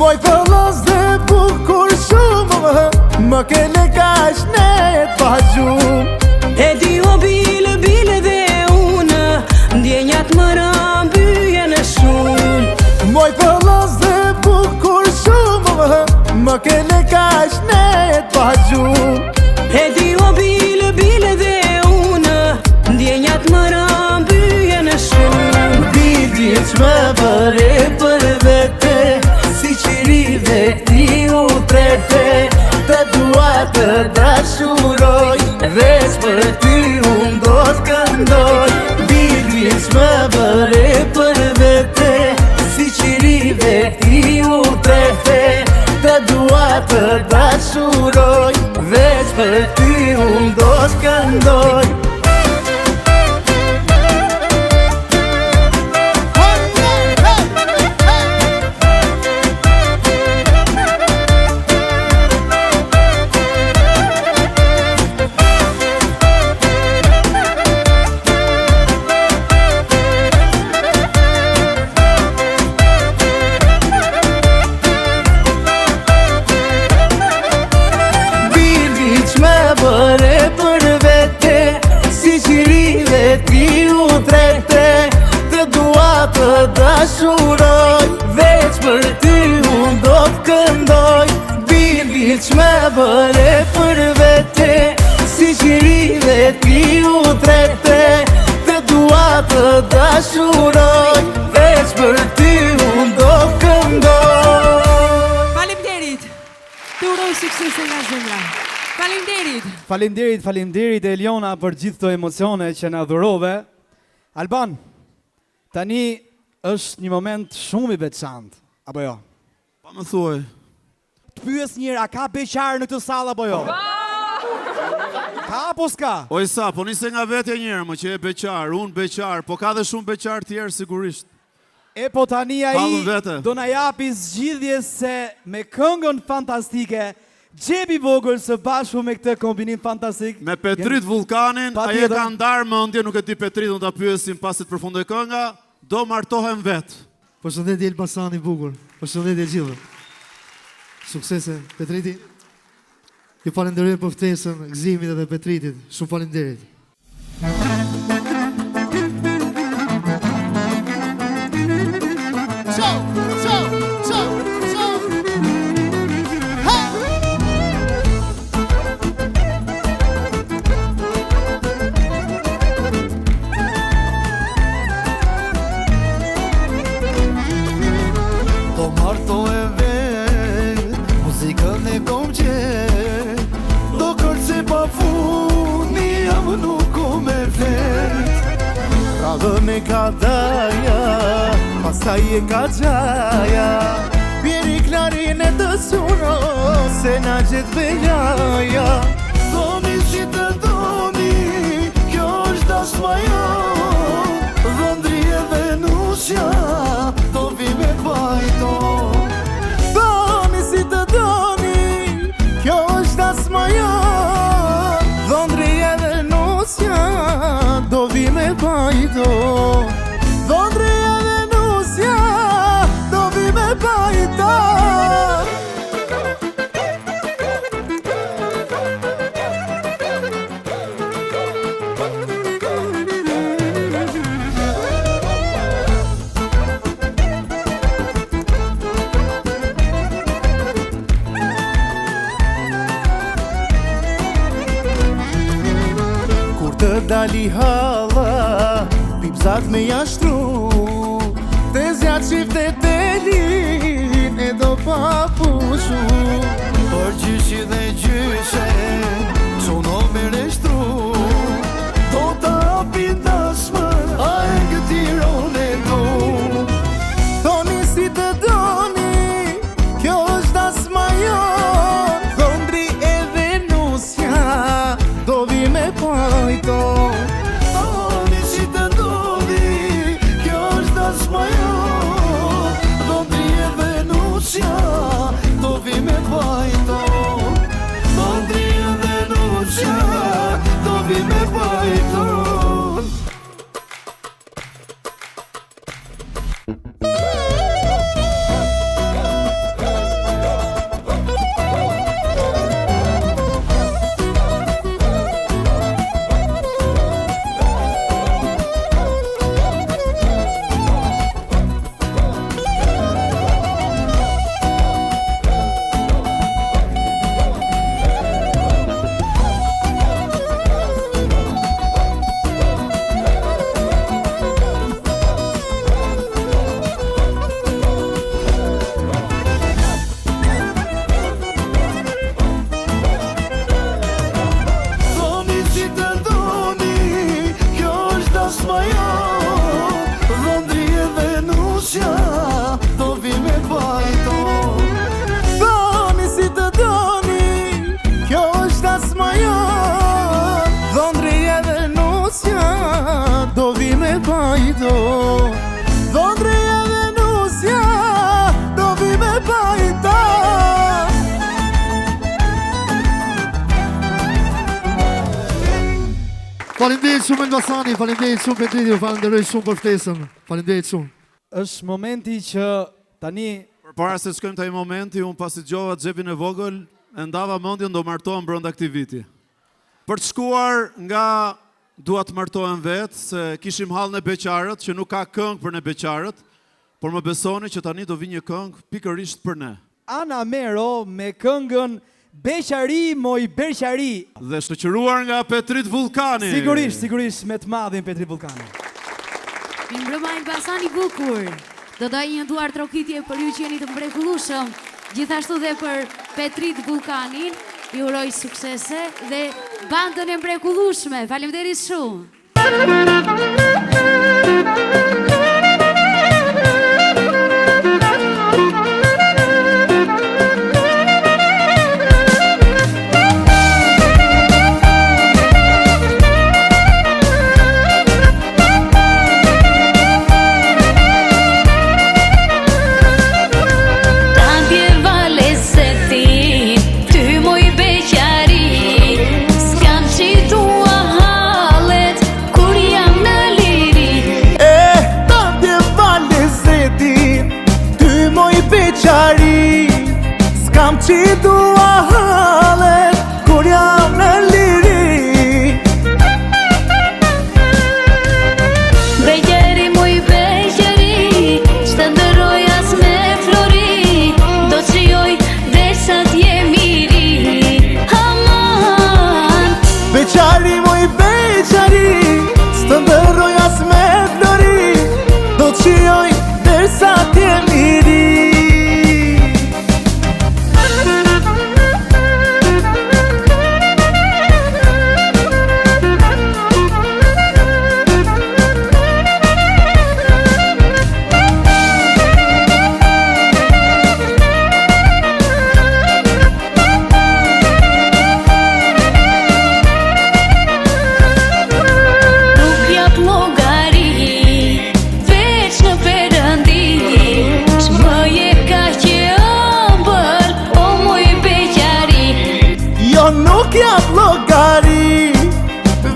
Moj thellëz dhe bukur shumë, më kene kaq ne pa gjumë. E di o bile dhe unë, ndjenjat më rëmbyen shumë. Moj thellëz dhe bukur shumë, më kene kaq ne pa gjumë. E di o bile dhe unë, ndjenjat më rëmbyen shumë. Bibi që më bëre për vete, si qirive ti u trete, të dua të dashuroj, veç për ty unë do t'këndoj. Bibi që më bëre për vete, si qirive ti u trete, të dua të dashuroj, veç për ty unë do t'këndoj. dashuroj, veç për ty unë do të këndoj. Bili që me bëre për vete, si qirive ti u trete. Të dua të dashuroj, veç për ty unë do të këndoj. Faleminderit. Të uroj suksese nga zemra. Faleminderit. Faleminderit Eliona për gjithë këto emocione që na dhurove. Alban, tani është një moment shumë i veçantë, apo jo? Pa më thuaj. Të pyes njëherë, a ka beqar në këtë sallë apo jo? Ka apo s'ka? Oj sa, po nise nga vetja njërë, më që e beqar, unë beqar, po ka dhe shumë beqar tjerë sigurisht. E po tani ai Hallën vete. do na japi zgjidhje se me këngën fantastike, Xhepi vogël së bashku me këtë kombinim fantastik. Me Petrit Vullkanin, ai e ka ndarë mendje, nuk e di Petrit, unë ta pyesim pasi të përfundoj kënga, do martohem vetë. Përshëndetje Elbasani bukur, përshëndetje gjithë. Suksese Petriti. Ju falenderoj për ftesën, gëzimit edhe Petritit. Shumë falenderit. Me ka daja, pastaj e ka gjaja. Bjeri klarin e të suno, se na gjithë bejaja. Doni si të doni, kjo është dashmaja. Dhëndri e Venusja, do vi me bajto. Doni si të doni, kjo është dashmaja. Dhëndri e Venusja, do vi me bajto. Dhëndri e Venusja, do vi me bajto. Kur të dali halla, pipzat me jashtru, të zjatë qifte të lin e do pa pushu. Por gjyshi dhe gjyshe, qono me reshtru, do të apin dashmën, a e këtiron e du. Doni si të doni, kjo është dasma jo. Dhëndri e Venusja, do vi me pajto. Doni si të doni, kjo është dasma jo. Dhëndri e Venusja, do vi me pajto. Dhëndri e Venusja, do vi me pajto. Dhëndri e Venusja, do vi me bajta. Faleminderit shumë Elbasani, faleminderit shumë Petriti, falenderoj shumë për ftesën. Faleminderit shumë. Është momenti që tani Përpara se shkojmë taj momenti, unë pasi gjova xhepin e vogël, e ndava mendjen do martohem brenda këtij viti. Për të shkuar nga dua të martohem vetë, se kishim hallën e beqarët, që nuk ka këngë për ne beqarët, por më besoni që tani do vi një këngë pikërisht për ne. Ana Mero me këngën Beqari moj Beqari. Dhe shoqëruar nga Petrit Vullkani. Sigurisht me të madhin Petrit Vullkani. Mirëmbrëma Elbasani bukur. Do daj një duar trokitje për ju që jeni të mrekullueshëm, gjithashtu dhe për Petrit Vullkanin. Ju uroj suksese dhe bandën e mrekullueshme. Faleminderit shumë. S'kam që dua halet kur jam në liri. Beqari muj beqari, s'të ndërroj as me flori, do të shijoj derisa t'je miri. Aman Beqari muj beqari, s'të ndërroj as me flori, do të shijoj derisa t'je miri. Nuk jap llogari,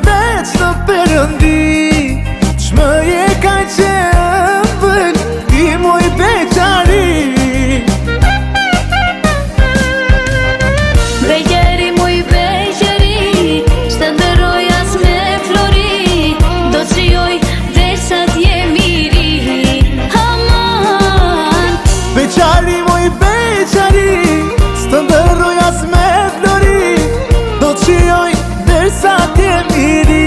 veç në Perëndi, ç'më je ka që ëmbël, ti moj beqari. Beqari muj beqari, s'të ndërroj as me flori, do të shijoj derisa t'je miri. Aman Beqari moj beqari, s'të ndërroj as me flori, do të shijoj derisa t'je miri.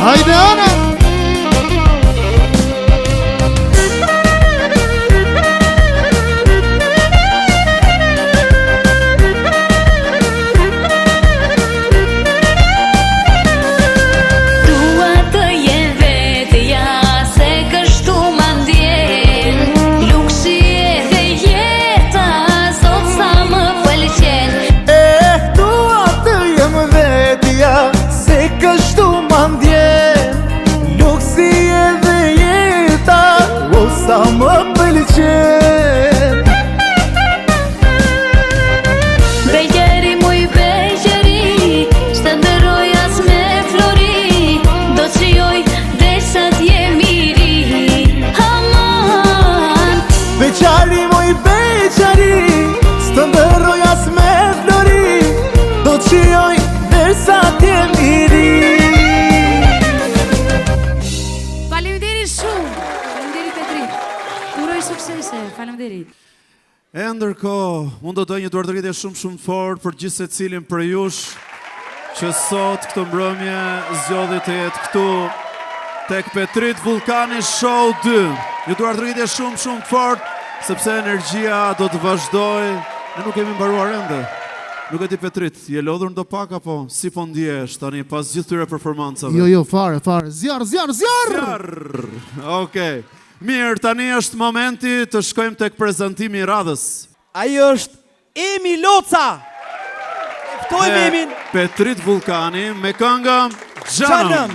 Hajde Ana! Sa më pëlqen. Beqari muj beqari, s'të ndërroj as me flori, do të shijoj derisa t'je miri. Aman Beqari moj beqari, s'të ndërroj as me flori, do të shijoj derisa t'je miri. Faleminderit shumë. Faleminderit Petrit. Uroj suksese. Faleminderit. E ndërkohë, mund të doj një duartëritje shumë fort për gjithë secilin për jush që sot këtë mbrëmje zgjodhi të jetë këtu tek Petrit Vullkani Show 2. Një duartëritje shumë fort sepse energjia do të vazhdoj. Ne nuk kemi mbaruar ende. Nuk e di Petrit, je lodhur ndo pak apo si po ndjesh tani pas gjithë këtyre performancave? Jo, fare. Zjarr! Okej. Mirë, tani është momenti të shkojmë tek prezantimi i radhës. Ai është Emi Loca. Ftojmë Emin. Petrit Vullkani me këngën Xhanëm.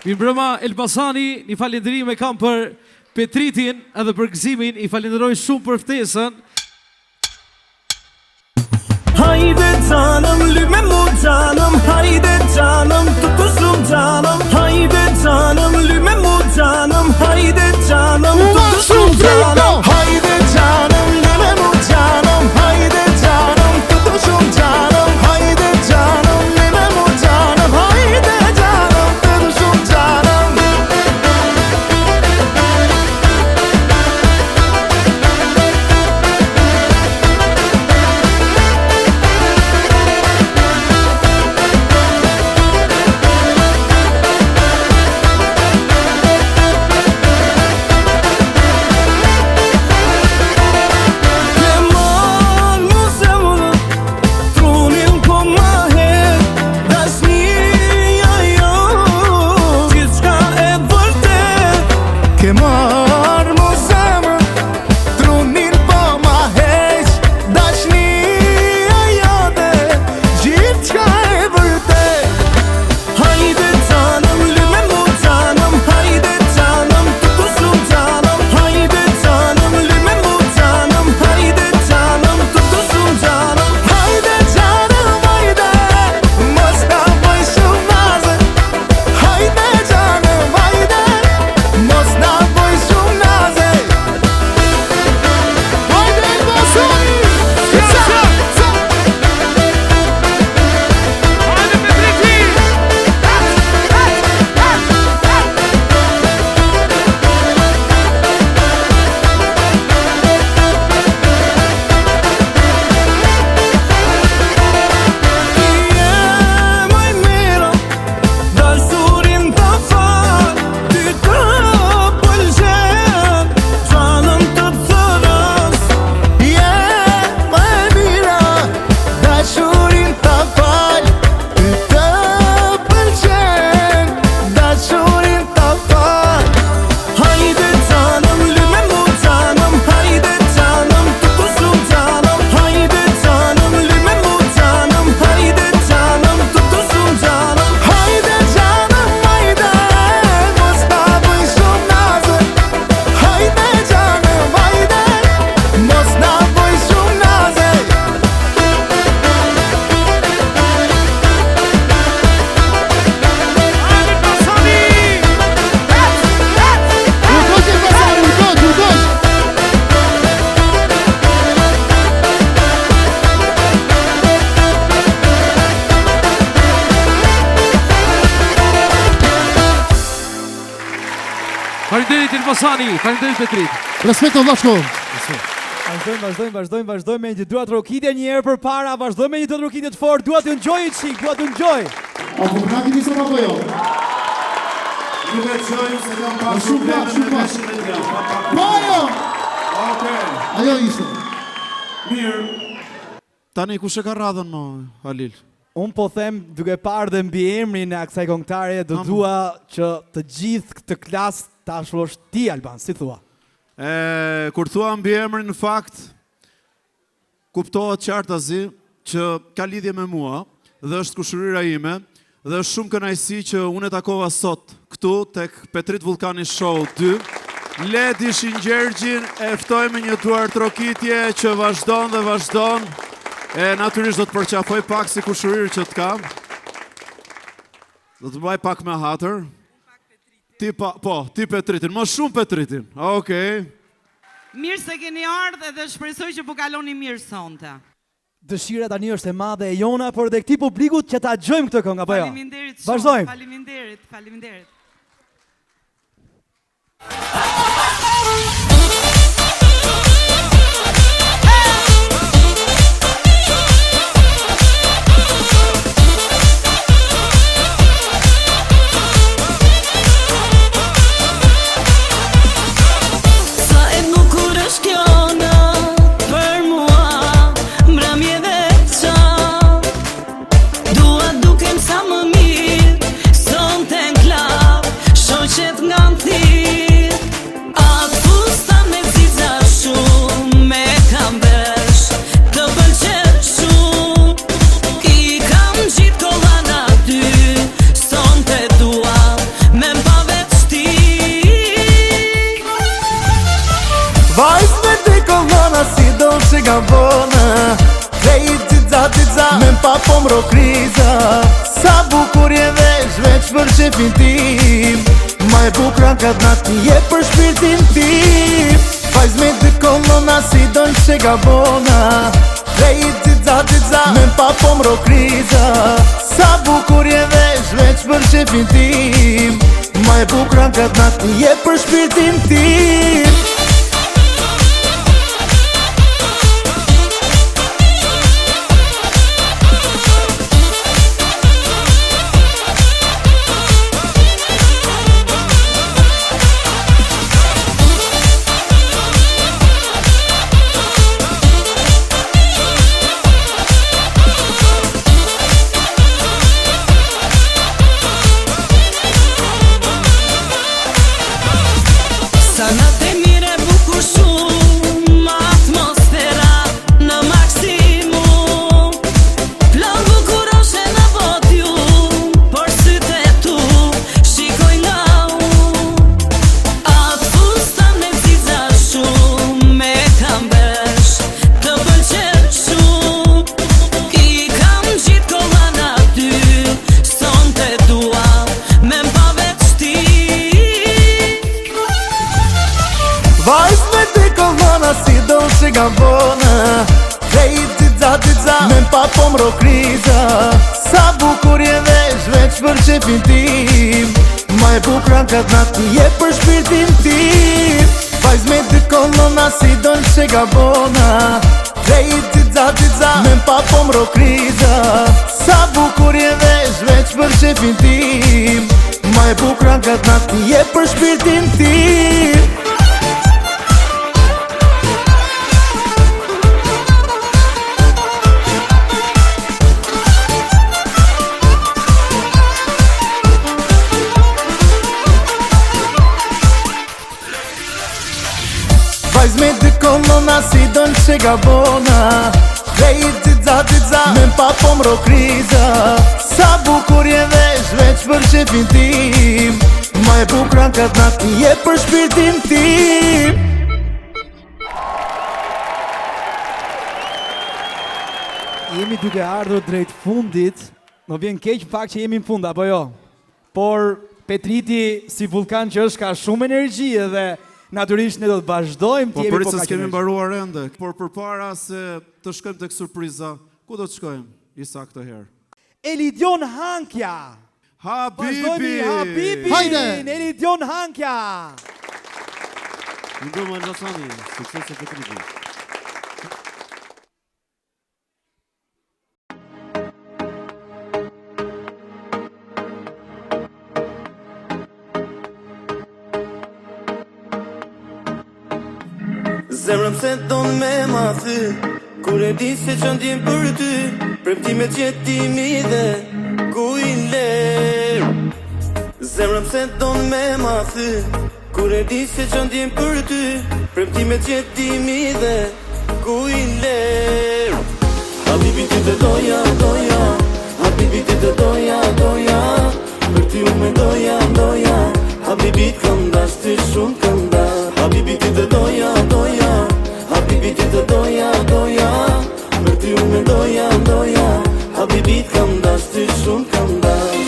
Mirëmbrëma Elbasani, një falënderim e kam për Petritin edhe për gëzimin, i falenderoj shumë për ftesën. Haydi canım lüme mu canım, haydi canım tutuşum canım, haydi canım lüme mu canım, haydi canım tutuşum canım, haydi canım lüme mu canım, haydi canım tutuşum Faleminderit Elbasani, faleminderit Petrit. Respekto vllazko. Vazhdojmë me një duat rokitje një herë përpara, vazhdojmë me një duat rokitje të fortë, dua t'ju ngjoj çik, dua t'ju ngjoj. A po praki nisëm apo jo? Nuk e qojnë se kam pak probleme me veshin e tja. Po jo! Okej. Ajo ishte. Mirë. Tani kush e ka radhën më, Halil? Unë po them, duke parë dhe mbi emrin e kësaj këngëtare, do dua që të gjithë këtë klasë ta shlosh ti, Alban, si thua? Kur thua mbi emrin, në fakt, kuptohet qartazi që ka lidhje me mua, dhe është kushërira ime, dhe është shumë kënaqësi që unë e takova sot këtu tek Petrit Vullkani Show 2. Ledi Shingjergjin e ftoj me një duar trokitje që vazhdon dhe vazhdon. Natyrisht do të përqafoj pak si kushërirë që të kam. Do të bëj pak me hatër. Ti Petritin, më shumë Petritin. Okej. Mirë se keni ardhur dhe shpresoj që po kaloni mirë sonte. Dëshira tani është e madhe e jona, por dhe këtij publikut që ta dëgjojmë këtë këngë apo jo? Faleminderit shumë. Vazhdojmë. Faleminderit. Gabona, krejt t'iza, me m'pa po m'ro kriza. Sa bukur je veç për shefin tim, ma e bukran ka t'nat je për shpirtin tim. Vajz me dy kolona si dojnë që Gabona, krejt t'iza, me m'pa po m'ro kriza. Sa bukur je veç për shefin tim, ma e bukran ka t'nat je për shpirtin tim. Gabona, krejt t'iza, me m'pa po m'ro kriza. Sa bukur je veç për shefin tim, ma e bukran ka t'nat je për shpirtin tim. Vajz me dy kolona si dojnë që Gabona, krejt t'iza, me m'pa po m'ro kriza. Sa bukur je veç për shefin tim, ma e bukran ka t'nat je për shpirtin tim. Vajz me dy kolona si dojnë që Gabona, krejt t'iza, me m'pa po m'ro kriza. Sa bukur je veç për shefin tim, ma e bukran ka t'nat je për shpirtin tim. Jemi duke ardhur drejt fundit, më vjen keq fakt që jemi në fund, apo jo? Por Petriti si vulkan që është ka shumë energji dhe natyrisht ne do të vazhdojmë të jemi po se s'kemi mbaruar ende, por përpara se të shkojmë tek surpriza, ku do të shkojmë? Isa këtë herë. Elidion Hankja. Habibi! Habibin! Elidion Hankja. Mbrëma Elbasani, suksese Petritit. Zemrëm se don me ma thy, kur e di se që ndjem për ty, premtimet jetimi dhe ku i ler. Zemrëm se don me ma thy, kur e di se që ndjem për ty, premtimet jetimi dhe ku i ler. Habibi ti të doja, doja, habibi ti të doja, doja, për ty unë me doja, doja, habibi t'kam dash ty shumë kam dash. Habibi ti të doja, doja, habibi ti të doja, doja, për ty unë me doja, doja, habibi t'kam dash ty shumë kam dash.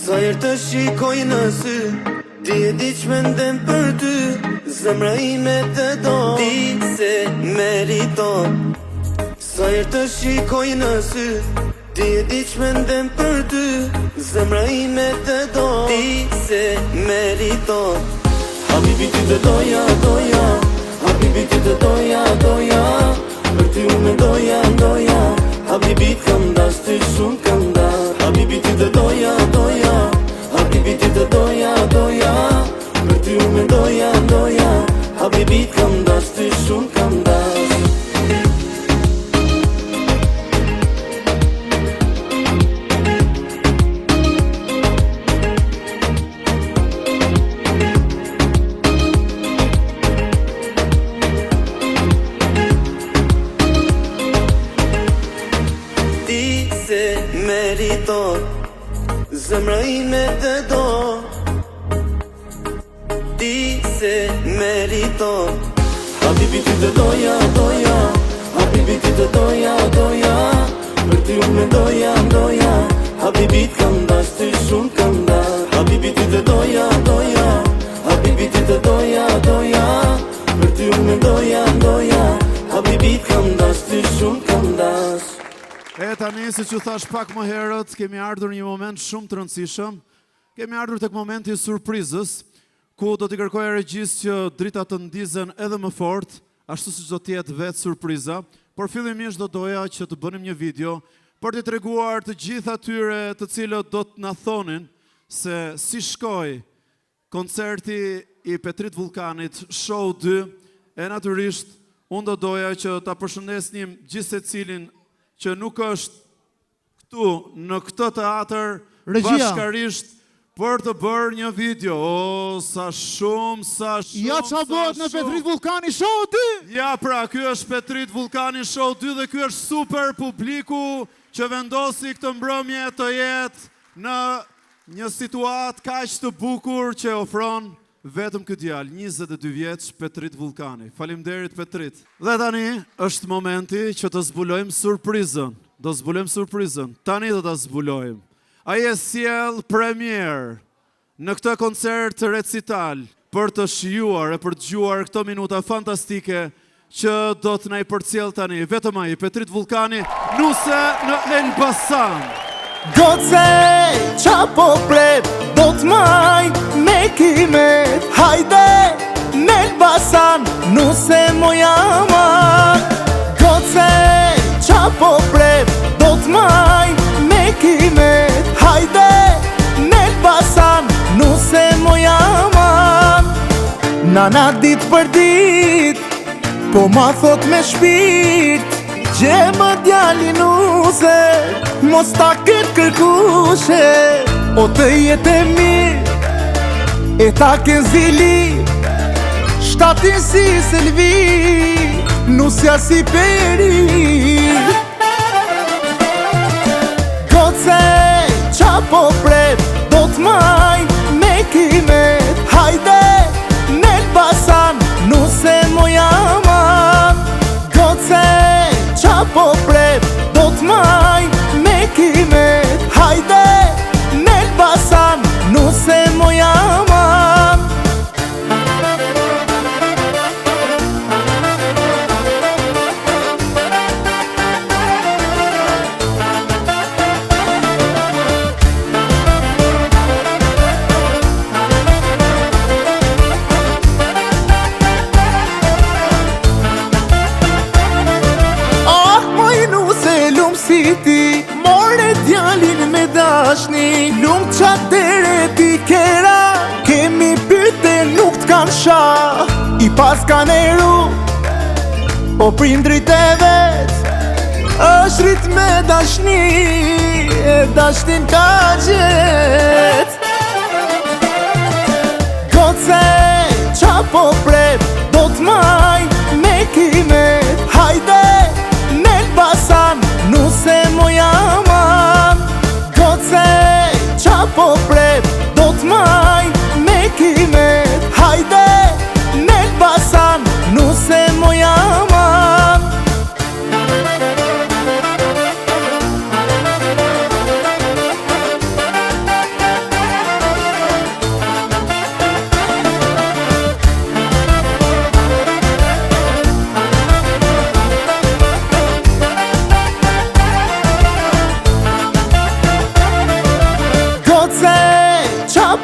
Sa herë të shikoj në sy, ti e di që mendem për ty, zemra ime të do, ti se meriton. Sa herë të shikoj në sy, ti e di që mendem për ty, zemra ime të do, ti se meriton. Habibi ti të doja, doja, habibi ti të doja, doja, për ty unë me doja, doja, habibi t'kam dash ty shumë kam dash. Habibi ti të doja, doja, habibi ti të doja, doja, për ty unë me doja, doja, habibi t'kam dash ty shumë kam dash. Ti se meriton, zemra ime të do, ti se meriton. Habibi ti të doja, doja, habibi ti të doja, doja, për ty unë me doja, doja, habibi t'kam dash ty shumë kam dash. Habibi ti të doja, doja, habibi ti të doja, doja, për ty unë me doja, doja, habibi t'kam dash ty shumë kam dash. E tani, si që thash pak më herët, kemi ardhur një moment shumë të rëndësishëm. Kemi ardhur tek momenti i surprizës, ku do t'i kërkoj regjis që drita të ndizen edhe më fort, ashtu si do t'jetë vetë surpriza, por fillimisht do doja që të bënim një video për t'i treguar të gjithë atyre të cilët do të na thonin se si shkoi koncerti i Petrit Vullkanit Show 2, e natyrisht unë do doja që ta përshëndesnim gjithë secilin që nuk është këtu në këtë teatr bashkarisht për të bërë një video. O, sa shumë, sa shumë, Ja qa bëhet në Petrit Vullkani Show 2? Ja pra, ky është Petrit Vullkani Show 2 dhe ky është super publiku që vendosi këtë mbrëmje të jetë në një situatë kaq të bukur që ofron vetëm ky djalë, 22 vjeç, Petrit Vullkani. Faleminderit Petrit. Dhe tani është momenti që të zbulojmë surprizën. Do zbulojmë surprizën. Tani do ta zbulojmë. Ai e sjell premier në këtë koncert recital për të shijuar e për të dëgjuar këto minuta fantastike që do të na i përcjell tani. Vetëm ai, Petrit Vullkani, Nuse në Elbasan. Goce, qa po pret, do t'maj me kimet. Hajde, në Elbasan, Nuse moja ma. Goce, qa po pret, do t'maj me kimet. Hajde, në Elbasan, Nuse moja ma. Nana dit për dit, po ma thot me shpirt, gje më djali Nuse, mos ta këtë kërkushe. O të jetë e mirë, e ta ke zili, shtatin si selvi, Nusja si peri. Goce, qa po pret, do t'maj me kimet. Hajde, në Elbasan, Nuse moja man. Goce, qa po pret, do t'maj me kimet. Hajde, në Elbasan, Nuse moja more djalin me dashni. Lumë qatere ti kera, kemi pyte nuk t'kan sha. I pas kan eru, po prindrit e vet, është rrit me dashni, e dashnin ka gjet. Goce, qa po prep, do t'maj me kimet. Hajde, n'Elbasan, nuse moja man. Goce, qa po prep, do t'maj me kimet. Hajde, n'Elbasan, nuse moja man.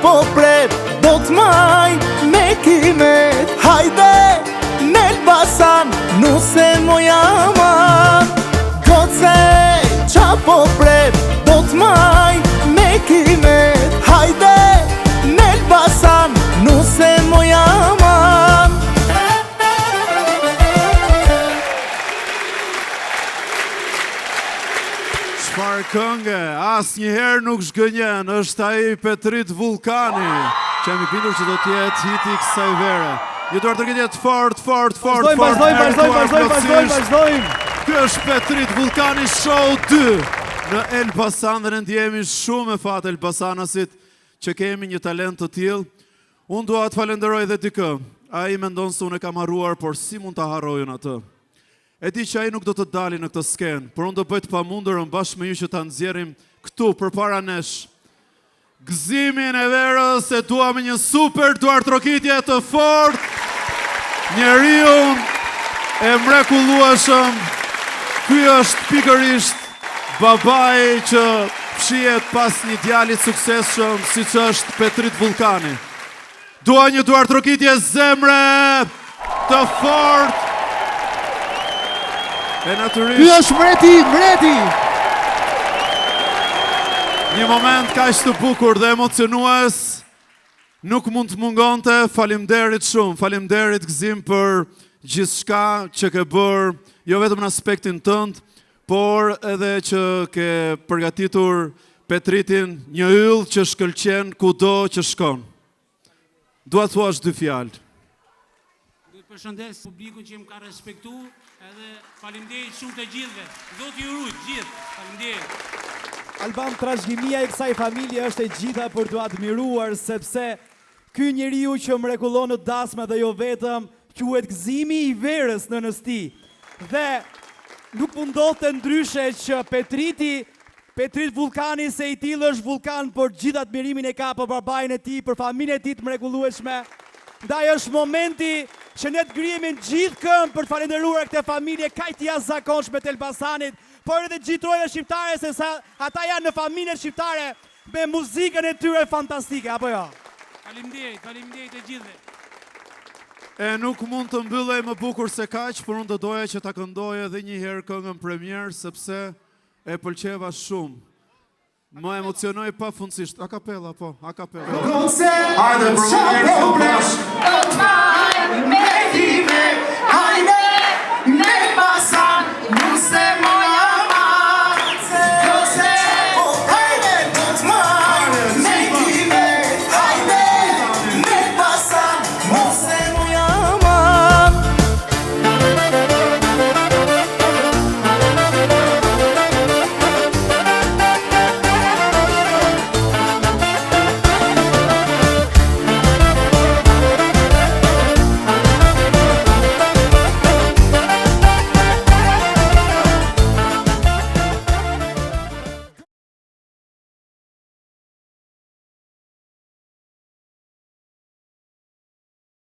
Po prep, do t'maj me kimet. Hajde, n'Elbasan, nuse moja man. Goce, qa po prep, do t'maj me kimet. Hajde, n'Elbasan, nuse moja man. Çfarë këngë, as njëherë nuk zgënjen, është ai Petrit Vulkani, që jam i bindur që do t'jetë hiti kësaj vere. Ju duar të këtë jetë fort. Vazhdojmë. Ky është Petrit Vulkani Show 2 në Elbasan dhe ne ndjehemi shumë e fat elbasanasit që kemi një talent të tillë. Unë dua të falenderoj edhe dikë. Ai mendon se unë e kam harruar, por si mund ta harroj unë atë? E di që ai nuk do të dali në këtë skenë, por unë do bëj të pamundurën bashkë me ju që ta nxjerrim këtu përpara nesh. Gëzimin e verës e dua me një super duartrokitje të fortë. Njeriu e mrekullueshëm. Ky është pikërisht babai që fshihet pas një djalit suksesshëm siç është Petrit Vulkani. Dua një duartrokitje zemre të fortë. E natyrisht, ky është mreti. Një moment kaq të bukur dhe emocionues nuk mund të mungonte. Faleminderit shumë. Faleminderit Gzim për gjithçka që ke bërë, jo vetëm në aspektin tënd, por edhe që ke përgatitur Petritin një yll që shkëlqen kudo që shkon. Dua të thuash dy fjalë. Përshëndes publikun që më ka respektu, edhe faleminderit shumë të gjithëve. Zoti ju rujt gjithë. Faleminderit. Alban, trashëgimia e kësaj familje është e gjitha për t'u admiruar, sepse ky njeriu që mrekullon në dasma dhe jo vetëm, quhet Gëzimi i verës në nësti. Dhe nuk mundot të ndryshe që Petrit Vulkani, se i tillë është vulkan, por gjithë admirimin e ka për babajnë e tij, për familjen e tij të mrekullueshme. Ndaj është momenti që ne të grihemi gjithë këmbë për të falenderuar këtë familje kaq të jashtëzakonshme të Elbasanit, por edhe gjithë trojave shqiptare, se ata janë në familje shqiptare me muzikën e tyre fantastike, apo jo? Faleminderit e gjithëve. E nuk mund të mbyllej më bukur se kaq, por unë do doja që ta këndoj edhe një herë këngën premier, sepse e pëlqeva shumë. Më emocionoj pafundësisht. A kapella, po, a kapella. Hajde, me kime, hajde, n'Elbasan, nuse